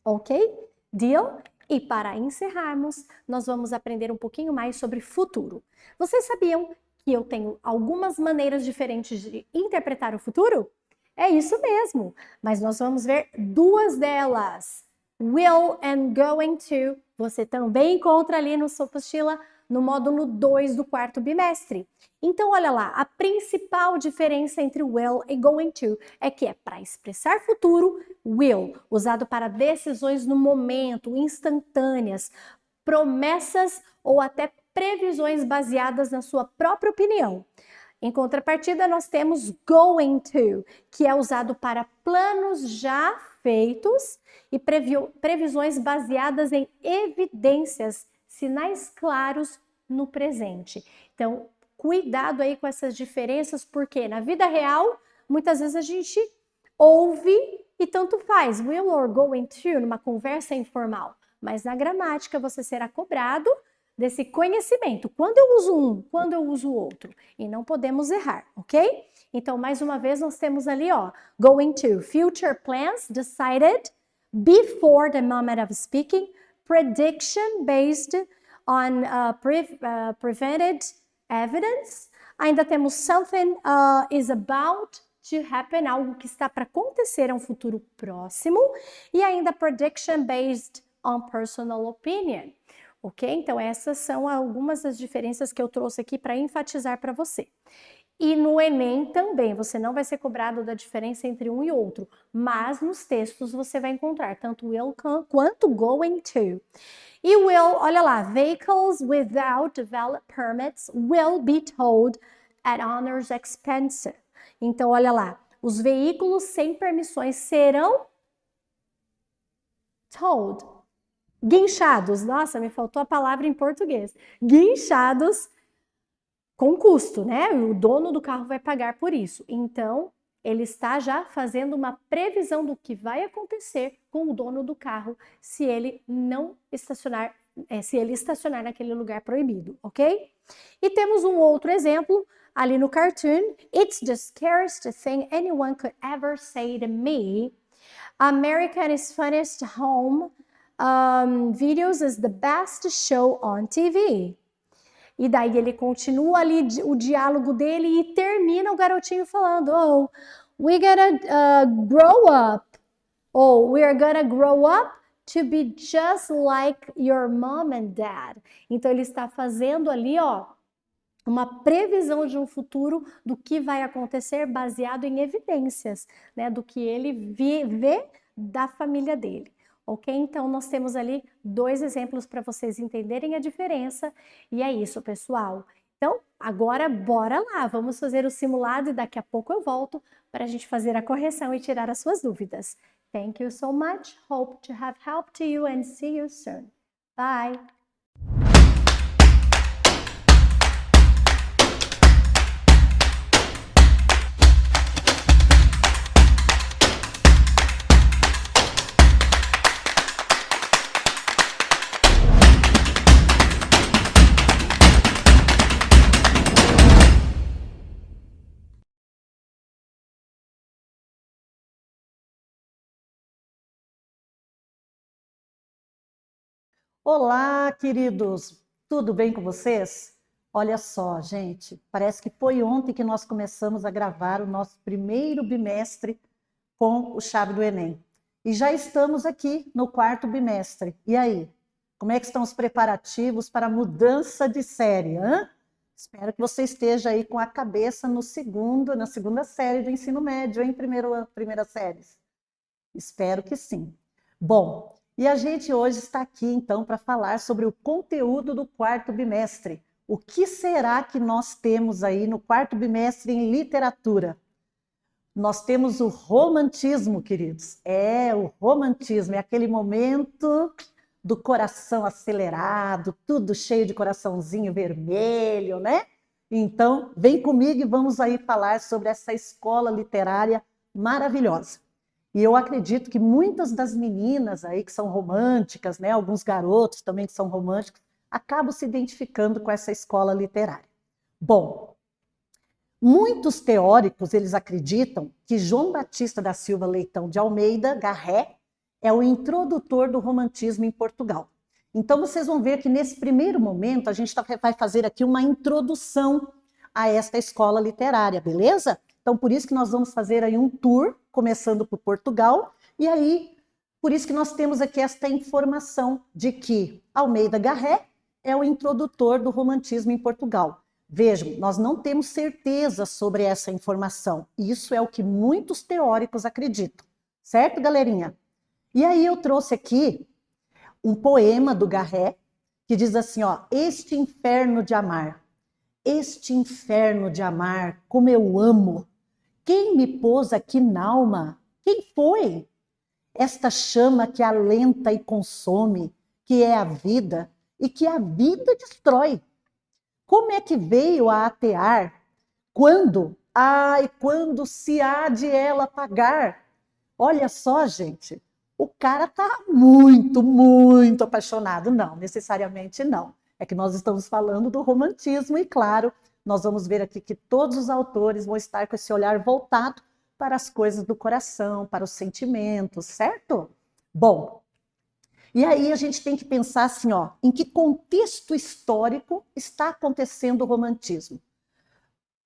Ok? Deal? E para encerrarmos, nós vamos aprender um pouquinho mais sobre futuro. Vocês sabiam que eu tenho algumas maneiras diferentes de interpretar o futuro? É isso mesmo, mas nós vamos ver duas delas. Will and going to, você também encontra ali no sua apostila, no módulo 2 do quarto bimestre. Então, olha lá, a principal diferença entre will e going to é que é para expressar futuro, will, usado para decisões no momento, instantâneas, promessas ou até previsões baseadas na sua própria opinião. Em contrapartida, nós temos going to, que é usado para planos já feitos e previsões baseadas em evidências, sinais claros no presente. Então, cuidado aí com essas diferenças, porque na vida real, muitas vezes a gente ouve e tanto faz, will or going to, numa conversa informal. Mas na gramática você será cobrado desse conhecimento. Quando eu uso um, quando eu uso o outro. E não podemos errar, ok? Então, mais uma vez, nós temos ali, ó, going to, future plans decided before the moment of speaking, prediction based on prevented evidence. Ainda temos something is about to happen, algo que está para acontecer a um futuro próximo. E ainda prediction based on personal opinion. Ok? Então, essas são algumas das diferenças que eu trouxe aqui para enfatizar para você. E no Enem também, você não vai ser cobrado da diferença entre um e outro, mas nos textos você vai encontrar tanto will quanto going to. E will, olha lá, vehicles without valid permits will be towed at owner's expense. Então, olha lá, os veículos sem permissões serão towed. Guinchados, nossa, me faltou a palavra em português. Guinchados com custo, né? O dono do carro vai pagar por isso. Então, ele está já fazendo uma previsão do que vai acontecer com o dono do carro se ele não estacionar, se ele estacionar naquele lugar proibido, ok? E temos um outro exemplo ali no cartoon. It's the scariest thing anyone could ever say to me. America's Funniest Home Videos is the best show on TV. E daí ele continua ali o diálogo dele e termina o garotinho falando, oh, we gotta grow up. Oh, we are gonna grow up to be just like your mom and dad. Então ele está fazendo ali, ó, uma previsão de um futuro do que vai acontecer baseado em evidências, né, do que ele vê da família dele. Ok? Então, nós temos ali dois exemplos para vocês entenderem a diferença. E é isso, pessoal. Então, agora, bora lá. Vamos fazer o simulado e daqui a pouco eu volto para a gente fazer a correção e tirar as suas dúvidas. Thank you so much. Hope to have helped you and see you soon. Bye! Olá, queridos! Tudo bem com vocês? Olha só, gente, parece que foi ontem que nós começamos a gravar o nosso primeiro bimestre com o Chave do Enem. E já estamos aqui no quarto bimestre. E aí? Como é que estão os preparativos para a mudança de série? Hã? Espero que você esteja aí com a cabeça na segunda série do ensino médio, em primeira série. Espero que sim. Bom, e a gente hoje está aqui então para falar sobre o conteúdo do quarto bimestre. O que será que nós temos aí no quarto bimestre em literatura? Nós temos o romantismo, queridos. O romantismo é aquele momento do coração acelerado, tudo cheio de coraçãozinho vermelho, né? Então, vem comigo e vamos aí falar sobre essa escola literária maravilhosa. E eu acredito que muitas das meninas aí que são românticas, né, alguns garotos também que são românticos, acabam se identificando com essa escola literária. Bom, muitos teóricos, eles acreditam que João Batista da Silva Leitão de Almeida Garré é o introdutor do romantismo em Portugal. Então, vocês vão ver que nesse primeiro momento a gente vai fazer aqui uma introdução a esta escola literária, beleza? Então, por isso que nós vamos fazer aí um tour, começando por Portugal, e aí, por isso que nós temos aqui esta informação de que Almeida Garré é o introdutor do romantismo em Portugal. Vejam, nós não temos certeza sobre essa informação. Isso é o que muitos teóricos acreditam. Certo, galerinha? E aí eu trouxe aqui um poema do Garré, que diz assim, ó, este inferno de amar, como eu amo. Quem me pôs aqui n'alma? Quem foi? Esta chama que alenta e consome, que é a vida e que a vida destrói. Como é que veio a atear? Quando se há de ela pagar? Olha só, gente, o cara tá muito, muito apaixonado. Não, necessariamente não. É que nós estamos falando do romantismo e, claro, nós vamos ver aqui que todos os autores vão estar com esse olhar voltado para as coisas do coração, para os sentimentos, certo? Bom, e aí a gente tem que pensar assim, ó, em que contexto histórico está acontecendo o romantismo?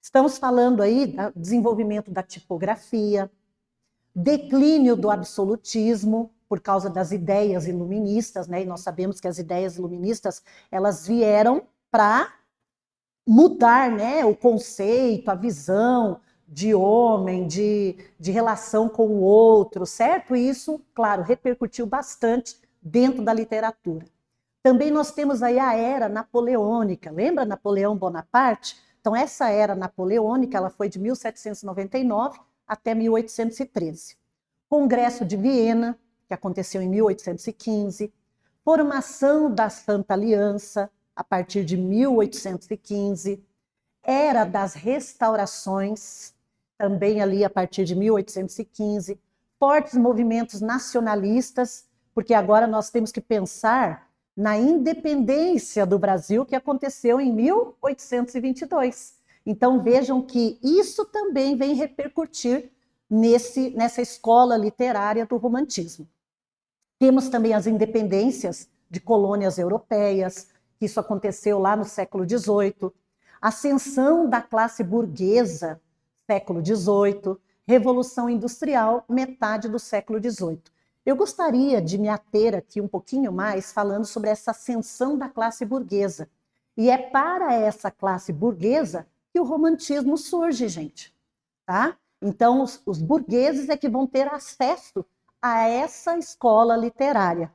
Estamos falando aí do desenvolvimento da tipografia, declínio do absolutismo por causa das ideias iluministas, né? E nós sabemos que as ideias iluministas, elas vieram para mudar, né, o conceito, a visão de homem, de relação com o outro, certo? E isso, claro, repercutiu bastante dentro da literatura. Também nós temos aí a era napoleônica. Lembra Napoleão Bonaparte? Então, essa era napoleônica, ela foi de 1799 até 1813. Congresso de Viena, que aconteceu em 1815. Formação da Santa Aliança, a partir de 1815, era das restaurações, também ali a partir de 1815, fortes movimentos nacionalistas, porque agora nós temos que pensar na independência do Brasil, que aconteceu em 1822. Então vejam que isso também vem repercutir nessa escola literária do romantismo. Temos também as independências de colônias europeias, que isso aconteceu lá no século XVIII, ascensão da classe burguesa, século XVIII, Revolução Industrial, metade do século XVIII. Eu gostaria de me ater aqui um pouquinho mais falando sobre essa ascensão da classe burguesa. E é para essa classe burguesa que o romantismo surge, gente. Tá? Então, os burgueses é que vão ter acesso a essa escola literária.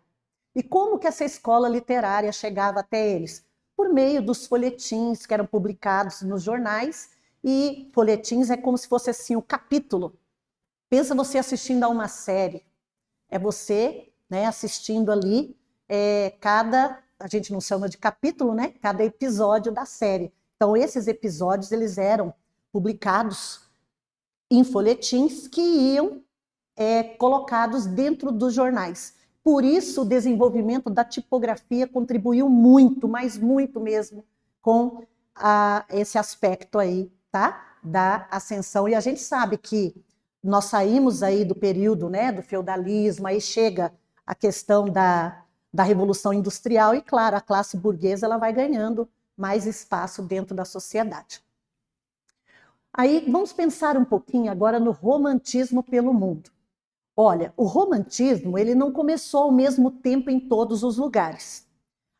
E como que essa escola literária chegava até eles? Por meio dos folhetins que eram publicados nos jornais, e folhetins é como se fosse assim o capítulo. Pensa você assistindo a uma série. É você, né, assistindo ali a gente não chama de capítulo, né? Cada episódio da série. Então, esses episódios, eles eram publicados em folhetins que iam colocados dentro dos jornais. Por isso, o desenvolvimento da tipografia contribuiu muito, mas muito mesmo, com esse aspecto aí, tá? Da ascensão. E a gente sabe que nós saímos aí do período, né, do feudalismo, aí chega a questão da Revolução Industrial e, claro, a classe burguesa ela vai ganhando mais espaço dentro da sociedade. Aí vamos pensar um pouquinho agora no romantismo pelo mundo. Olha, o romantismo ele não começou ao mesmo tempo em todos os lugares.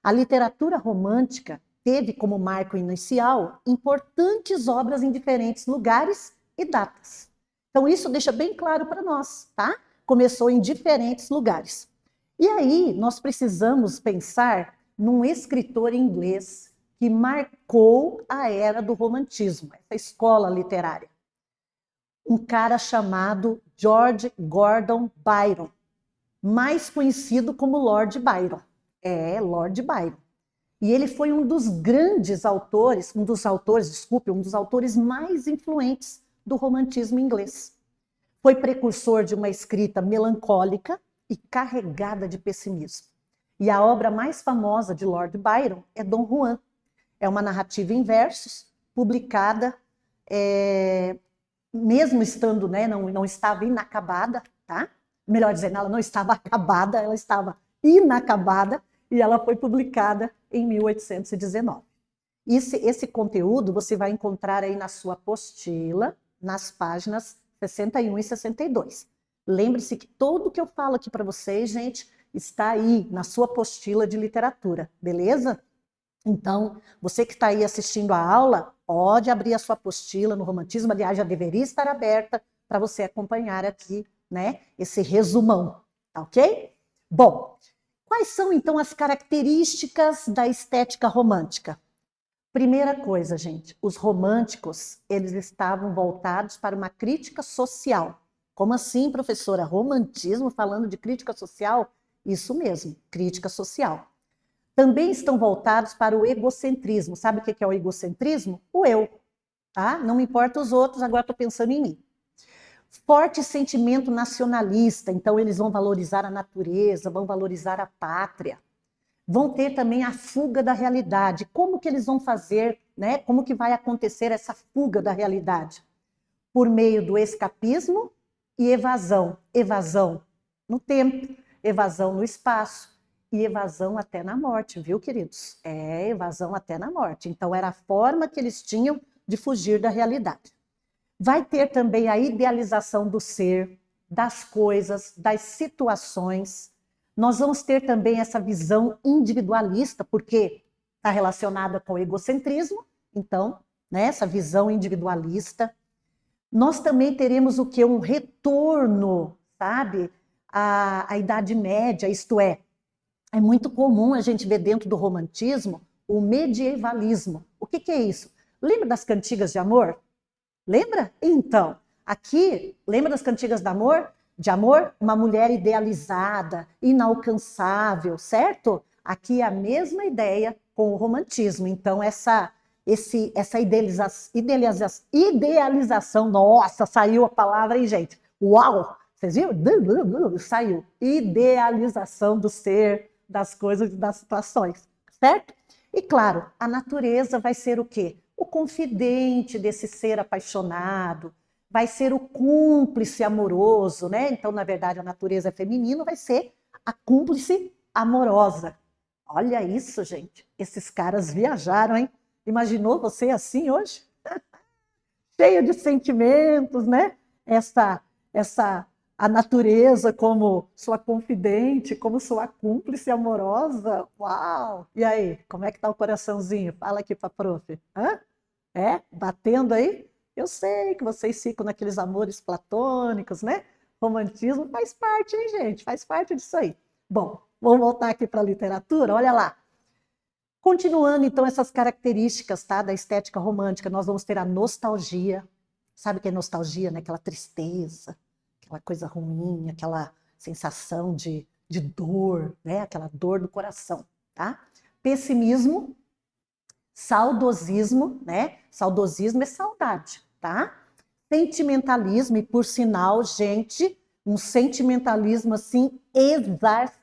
A literatura romântica teve como marco inicial importantes obras em diferentes lugares e datas. Então, isso deixa bem claro para nós, tá? Começou em diferentes lugares. E aí, nós precisamos pensar num escritor inglês que marcou a era do romantismo, essa escola literária. Um cara chamado George Gordon Byron, mais conhecido como Lord Byron. Lord Byron. E ele foi um dos grandes autores, um dos autores mais influentes do romantismo inglês. Foi precursor de uma escrita melancólica e carregada de pessimismo. E a obra mais famosa de Lord Byron é Dom Juan. É uma narrativa em versos, publicada, mesmo estando, né, não estava inacabada, tá? Melhor dizendo, ela não estava acabada, ela estava inacabada, e ela foi publicada em 1819. Esse conteúdo você vai encontrar aí na sua apostila, nas páginas 61 e 62. Lembre-se que tudo que eu falo aqui para vocês, gente, está aí na sua apostila de literatura, beleza? Então, você que está aí assistindo a aula, pode abrir a sua apostila no romantismo, aliás, já deveria estar aberta para você acompanhar aqui, né, esse resumão, tá ok? Bom, quais são então as características da estética romântica? Primeira coisa, gente, os românticos, eles estavam voltados para uma crítica social. Como assim, professora? Romantismo falando de crítica social? Isso mesmo, crítica social. Também estão voltados para o egocentrismo. Sabe o que é o egocentrismo? O eu, tá? Não me importa os outros, agora estou pensando em mim. Forte sentimento nacionalista, então eles vão valorizar a natureza, vão valorizar a pátria. Vão ter também a fuga da realidade. Como que eles vão fazer, né? Como que vai acontecer essa fuga da realidade? Por meio do escapismo e evasão. Evasão no tempo, evasão no espaço e evasão até na morte, viu, queridos? Evasão até na morte. Então, era a forma que eles tinham de fugir da realidade. Vai ter também a idealização do ser, das coisas, das situações. Nós vamos ter também essa visão individualista, porque está relacionada com o egocentrismo, então, né, essa visão individualista. Nós também teremos o quê? Um retorno, sabe, à Idade Média, isto é muito comum a gente ver dentro do romantismo o medievalismo. O que é isso? Lembra das cantigas de amor? Lembra? Então, aqui, lembra das cantigas de amor? Uma mulher idealizada, inalcançável, certo? Aqui é a mesma ideia com o romantismo. Então, essa idealização, nossa, saiu a palavra aí, gente. Uau! Vocês viram? Saiu. Idealização do ser, das coisas e das situações, certo? E claro, a natureza vai ser o quê? O confidente desse ser apaixonado, vai ser o cúmplice amoroso, né? Então, na verdade, a natureza feminina vai ser a cúmplice amorosa. Olha isso, gente. Esses caras viajaram, hein? Imaginou você assim hoje? Cheio de sentimentos, né? A natureza como sua confidente, como sua cúmplice amorosa. Uau! E aí, como é que tá o coraçãozinho? Fala aqui pra prof. Hã? Batendo aí? Eu sei que vocês ficam naqueles amores platônicos, né? Romantismo faz parte, hein, gente? Faz parte disso aí. Bom, vamos voltar aqui para a literatura, olha lá. Continuando, então, essas características, tá, da estética romântica, nós vamos ter a nostalgia. Sabe o que é nostalgia, né? Aquela tristeza, aquela coisa ruim, aquela sensação de dor, né? Aquela dor do coração, tá? Pessimismo, saudosismo, né? Saudosismo é saudade, tá? Sentimentalismo, e por sinal, gente, um sentimentalismo assim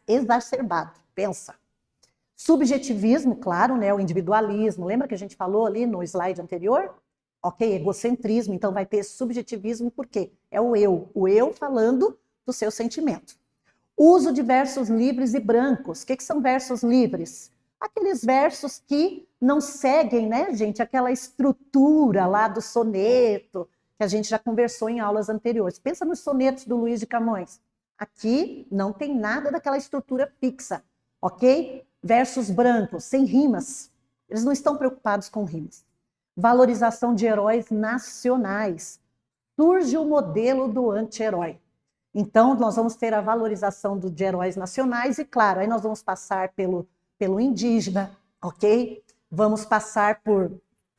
exacerbado, pensa. Subjetivismo, claro, né? O individualismo, lembra que a gente falou ali no slide anterior? Ok, egocentrismo, então vai ter subjetivismo, por quê? É o eu falando do seu sentimento. Uso de versos livres e brancos. O que são versos livres? Aqueles versos que não seguem, né, gente, aquela estrutura lá do soneto, que a gente já conversou em aulas anteriores. Pensa nos sonetos do Luiz de Camões. Aqui não tem nada daquela estrutura fixa, ok? versos brancos, sem rimas. Eles não estão preocupados com rimas. Valorização de heróis nacionais. Surge o modelo do anti-herói. Então, nós vamos ter a valorização de heróis nacionais e, claro, aí nós vamos passar pelo indígena, ok? Vamos passar por...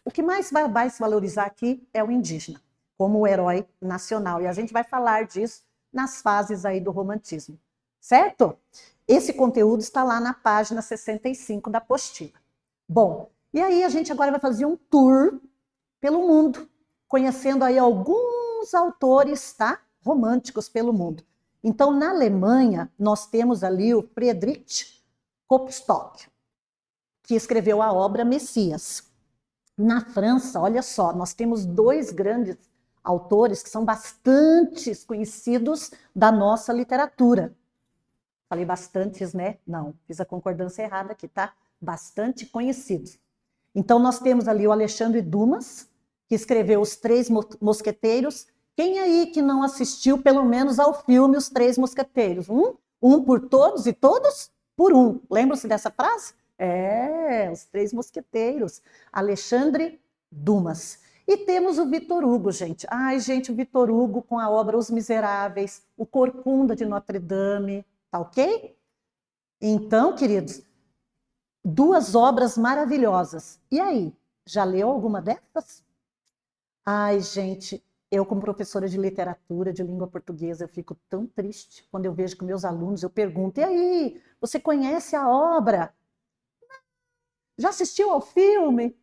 O que mais vai se valorizar aqui é o indígena, como o herói nacional. E a gente vai falar disso nas fases aí do romantismo, certo? Esse conteúdo está lá na página 65 da apostila. Bom, e aí a gente agora vai fazer um tour pelo mundo, conhecendo aí alguns autores, tá? Românticos pelo mundo. Então, na Alemanha, nós temos ali o Friedrich Klopstock, que escreveu a obra Messias. Na França, olha só, nós temos dois grandes autores que são bastante conhecidos da nossa literatura. Falei bastantes, né? Não, fiz a concordância errada aqui, tá? Bastante conhecidos. Então, nós temos ali o Alexandre Dumas, que escreveu Os Três Mosqueteiros. Quem aí que não assistiu, pelo menos, ao filme Os Três Mosqueteiros? Um por todos e todos por um. Lembram-se dessa frase? Os Três Mosqueteiros. Alexandre Dumas. E temos o Victor Hugo, gente. Ai, gente, o Victor Hugo com a obra Os Miseráveis, o Corcunda de Notre Dame, tá ok? Então, queridos, duas obras maravilhosas. E aí, já leu alguma dessas? Ai, gente, eu como professora de literatura, de língua portuguesa, eu fico tão triste quando eu vejo que meus alunos, eu pergunto, e aí, você conhece a obra? Já assistiu ao filme?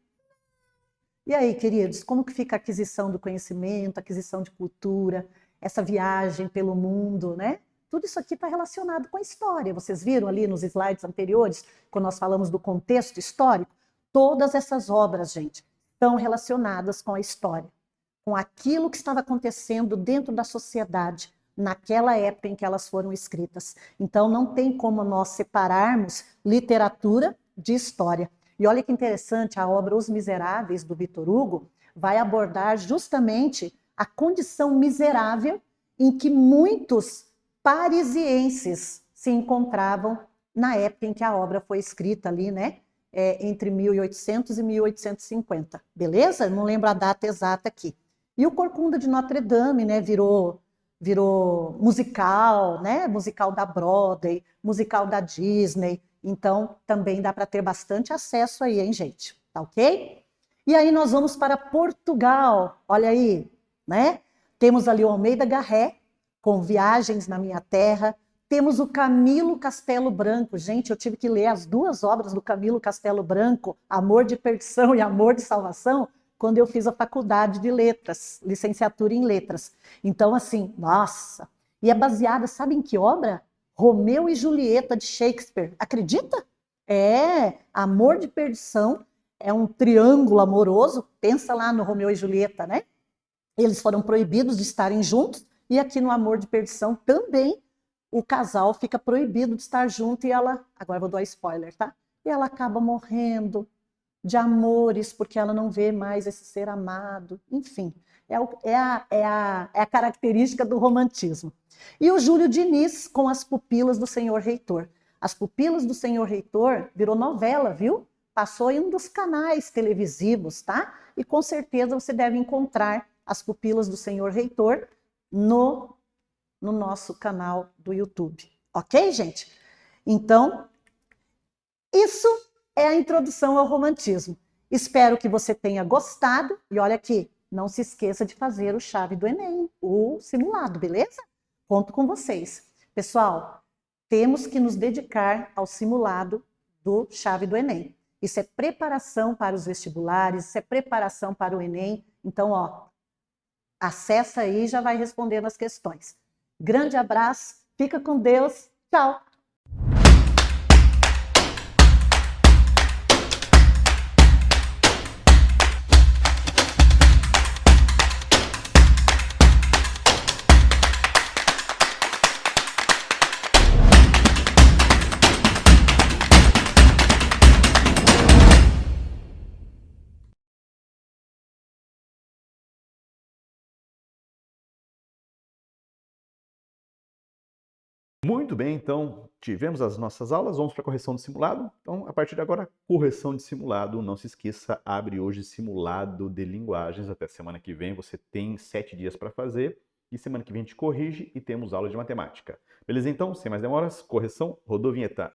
E aí, queridos, como que fica a aquisição do conhecimento, a aquisição de cultura, essa viagem pelo mundo, né? Tudo isso aqui está relacionado com a história. Vocês viram ali nos slides anteriores, quando nós falamos do contexto histórico? Todas essas obras, gente, estão relacionadas com a história, com aquilo que estava acontecendo dentro da sociedade, naquela época em que elas foram escritas. Então, não tem como nós separarmos literatura de história. E olha que interessante, a obra Os Miseráveis, do Victor Hugo, vai abordar justamente a condição miserável em que muitos parisienses se encontravam na época em que a obra foi escrita ali, né? Entre 1800 e 1850, beleza? Não lembro a data exata aqui. E o Corcunda de Notre Dame, né? Virou musical, né? Musical da Broadway, musical da Disney. Então, também dá para ter bastante acesso aí, hein, gente? Tá ok? E aí nós vamos para Portugal. Olha aí, né? Temos ali o Almeida Garré, com Viagens na Minha Terra. Temos o Camilo Castelo Branco. Gente, eu tive que ler as duas obras do Camilo Castelo Branco, Amor de Perdição e Amor de Salvação, quando eu fiz a faculdade de letras, licenciatura em letras. Então, assim, nossa. E é baseada, sabe em que obra? Romeu e Julieta, de Shakespeare. Acredita? Amor de Perdição é um triângulo amoroso. Pensa lá no Romeu e Julieta, né? Eles foram proibidos de estarem juntos. E aqui no Amor de Perdição também o casal fica proibido de estar junto e ela... Agora vou dar spoiler, tá? E ela acaba morrendo de amores porque ela não vê mais esse ser amado. Enfim, é a característica do romantismo. E o Júlio Diniz com As Pupilas do Senhor Reitor. As Pupilas do Senhor Reitor virou novela, viu? Passou em um dos canais televisivos, tá? E com certeza você deve encontrar As Pupilas do Senhor Reitor no nosso canal do YouTube. Ok, gente? Então, isso é a introdução ao romantismo. Espero que você tenha gostado. E olha aqui, não se esqueça de fazer o Chave do Enem, o simulado, beleza? Conto com vocês. Pessoal, temos que nos dedicar ao simulado do Chave do Enem. Isso é preparação para os vestibulares, isso é preparação para o Enem. Então, ó, acessa aí e já vai respondendo as questões. Grande abraço, fica com Deus, tchau! Muito bem, então, tivemos as nossas aulas, vamos para a correção de simulado. Então, a partir de agora, correção de simulado. Não se esqueça, abre hoje simulado de linguagens. Até semana que vem, você tem 7 dias para fazer. E semana que vem a gente corrige e temos aula de matemática. Beleza? Então, sem mais demoras, correção, rodou a vinheta.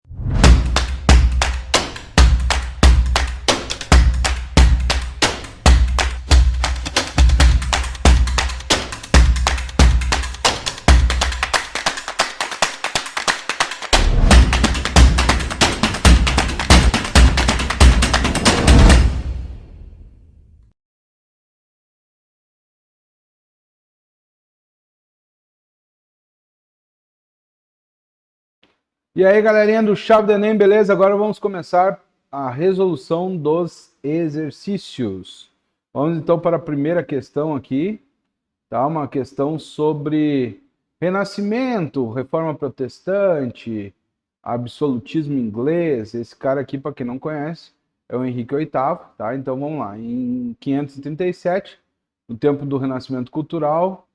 E aí, galerinha do Chave do Enem, beleza? Agora vamos começar a resolução dos exercícios. Vamos então para a primeira questão aqui, tá? Uma questão sobre Renascimento, Reforma Protestante, absolutismo inglês. Esse cara aqui, para quem não conhece, é o Henrique VIII, tá? Então vamos lá. Em 537, no tempo do Renascimento Cultural,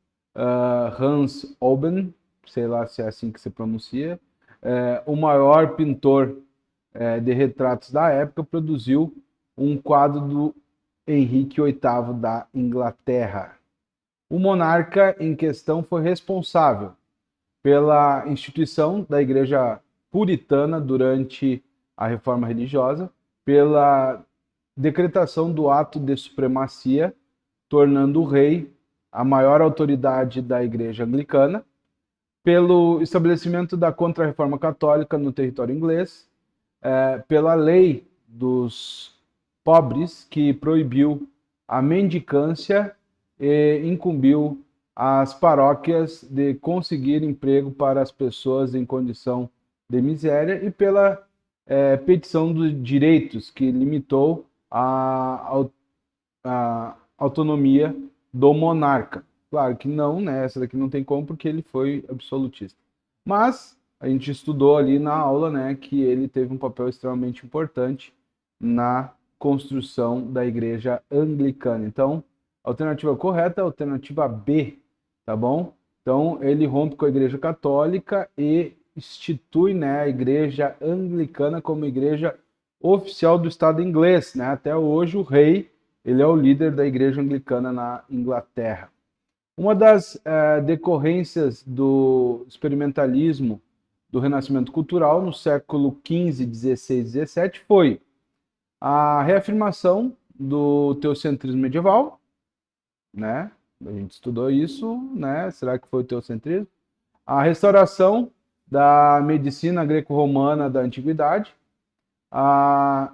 Hans Oben, sei lá se é assim que se pronuncia, o maior pintor de retratos da época, produziu um quadro do Henrique VIII da Inglaterra. O monarca em questão foi responsável pela instituição da Igreja Puritana durante a Reforma Religiosa, pela decretação do ato de supremacia, tornando o rei a maior autoridade da Igreja Anglicana, pelo estabelecimento da Contra-Reforma Católica no território inglês, pela lei dos pobres, que proibiu a mendicância e incumbiu as paróquias de conseguir emprego para as pessoas em condição de miséria, e pela petição dos direitos, que limitou a autonomia do monarca. Claro que não, né? Essa daqui não tem como, porque ele foi absolutista. Mas a gente estudou ali na aula, né, que ele teve um papel extremamente importante na construção da igreja anglicana. Então, a alternativa correta é a alternativa B, tá bom? Então, ele rompe com a igreja católica e institui, né, a igreja anglicana como igreja oficial do Estado inglês, né? Até hoje o rei, ele é o líder da igreja anglicana na Inglaterra. Uma das decorrências do experimentalismo do Renascimento Cultural no século XV, XVI e XVII foi a reafirmação do teocentrismo medieval, né? A gente estudou isso, né? Será que foi o teocentrismo? A restauração da medicina greco-romana da antiguidade, a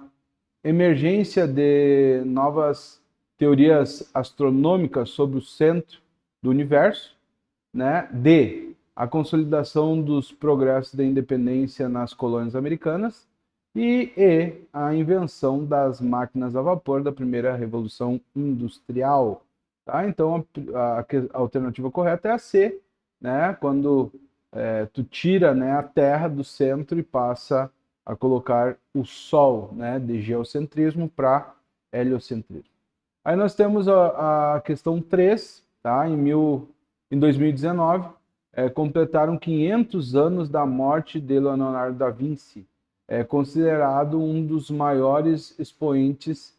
emergência de novas teorias astronômicas sobre o centro do universo, né? D, a consolidação dos progressos da independência nas colônias americanas, e E, a invenção das máquinas a vapor da primeira revolução industrial. Tá? Então a alternativa correta é a C, né? Quando tu tira, né, a Terra do centro e passa a colocar o Sol, né, de geocentrismo para heliocentrismo. Aí nós temos a questão 3, tá? Em 2019, completaram 500 anos da morte de Leonardo da Vinci, considerado um dos maiores expoentes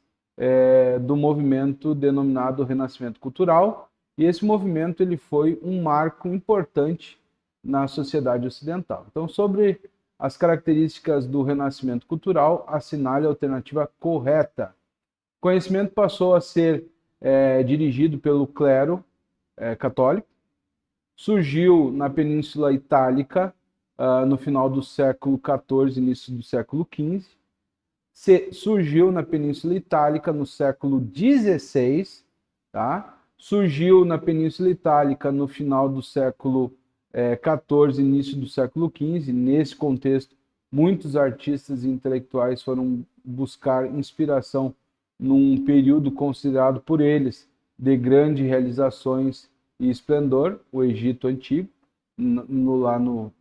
do movimento denominado Renascimento Cultural, e esse movimento ele foi um marco importante na sociedade ocidental. Então, sobre as características do Renascimento Cultural, assinale a alternativa correta. O conhecimento passou a ser dirigido pelo clero católico, surgiu na Península Itálica no final do século XIV, início do século XV, surgiu na Península Itálica no século XVI, tá? Surgiu na Península Itálica no final do século XIV, início do século XV. Nesse contexto, muitos artistas e intelectuais foram buscar inspiração num período considerado por eles de grandes realizações e esplendor, o Egito Antigo. Lá no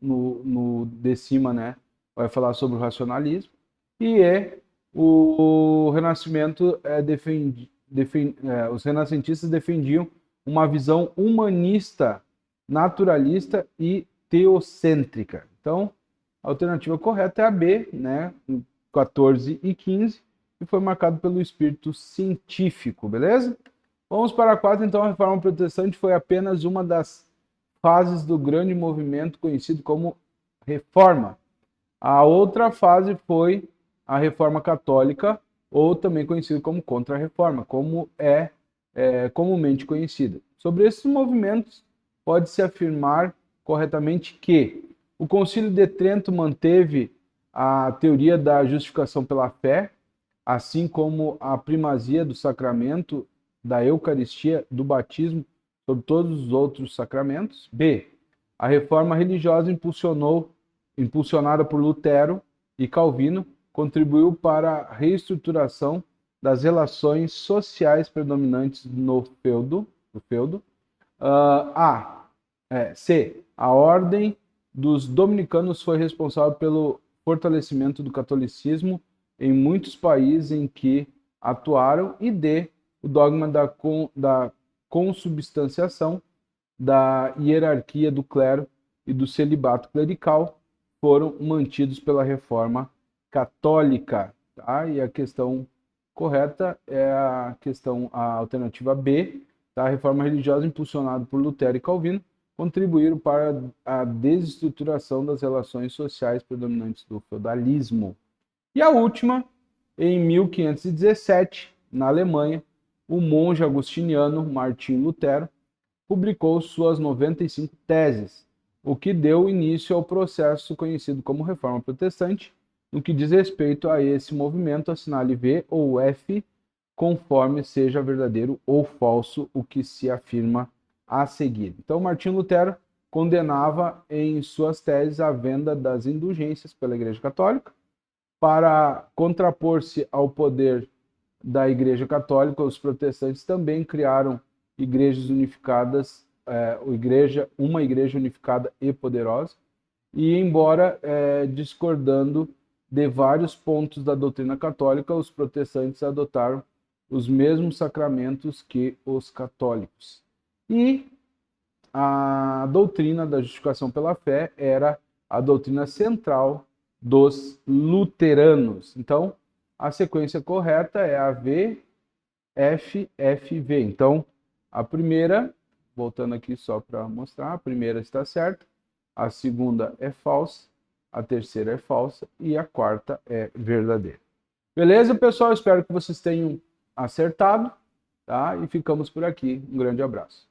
de cima, né, vai falar sobre o racionalismo. E o Renascimento os renascentistas defendiam uma visão humanista, naturalista e teocêntrica. Então, A alternativa correta é a B, né? 14 e 15, e foi marcado pelo espírito científico, beleza? Vamos para a 4, então. A Reforma Protestante foi apenas uma das fases do grande movimento conhecido como Reforma. A outra fase foi a Reforma Católica, ou também conhecido como Contra-Reforma, como é comumente conhecida. Sobre esses movimentos, pode-se afirmar corretamente que o Concílio de Trento manteve a teoria da justificação pela fé, assim como a primazia do sacramento da Eucaristia, do batismo, sobre todos os outros sacramentos. B. A reforma religiosa impulsionada por Lutero e Calvino, contribuiu para a reestruturação das relações sociais predominantes no feudo. C. A ordem dos dominicanos foi responsável pelo fortalecimento do catolicismo em muitos países em que atuaram. E D. O dogma da consubstanciação, da hierarquia do clero e do celibato clerical foram mantidos pela Reforma Católica. Tá? E a questão correta é a alternativa B. Tá? A reforma religiosa impulsionada por Lutero e Calvino contribuíram para a desestruturação das relações sociais predominantes do feudalismo. E a última, em 1517, na Alemanha, o monge agostiniano Martim Lutero publicou suas 95 teses, o que deu início ao processo conhecido como Reforma Protestante. No que diz respeito a esse movimento, assinale V ou F, conforme seja verdadeiro ou falso o que se afirma a seguir. Então, Martim Lutero condenava em suas teses a venda das indulgências pela Igreja Católica. Para contrapor-se ao poder da Igreja Católica, os protestantes também criaram igrejas unificadas, uma igreja unificada e poderosa, e embora discordando de vários pontos da doutrina católica, os protestantes adotaram os mesmos sacramentos que os católicos. E a doutrina da justificação pela fé era a doutrina central dos luteranos. Então, a sequência correta é a V, F, F, V. Então, a primeira, voltando aqui só para mostrar, a primeira está certa, a segunda é falsa, a terceira é falsa e a quarta é verdadeira. Beleza, pessoal? Espero que vocês tenham acertado, tá? E ficamos por aqui. Um grande abraço.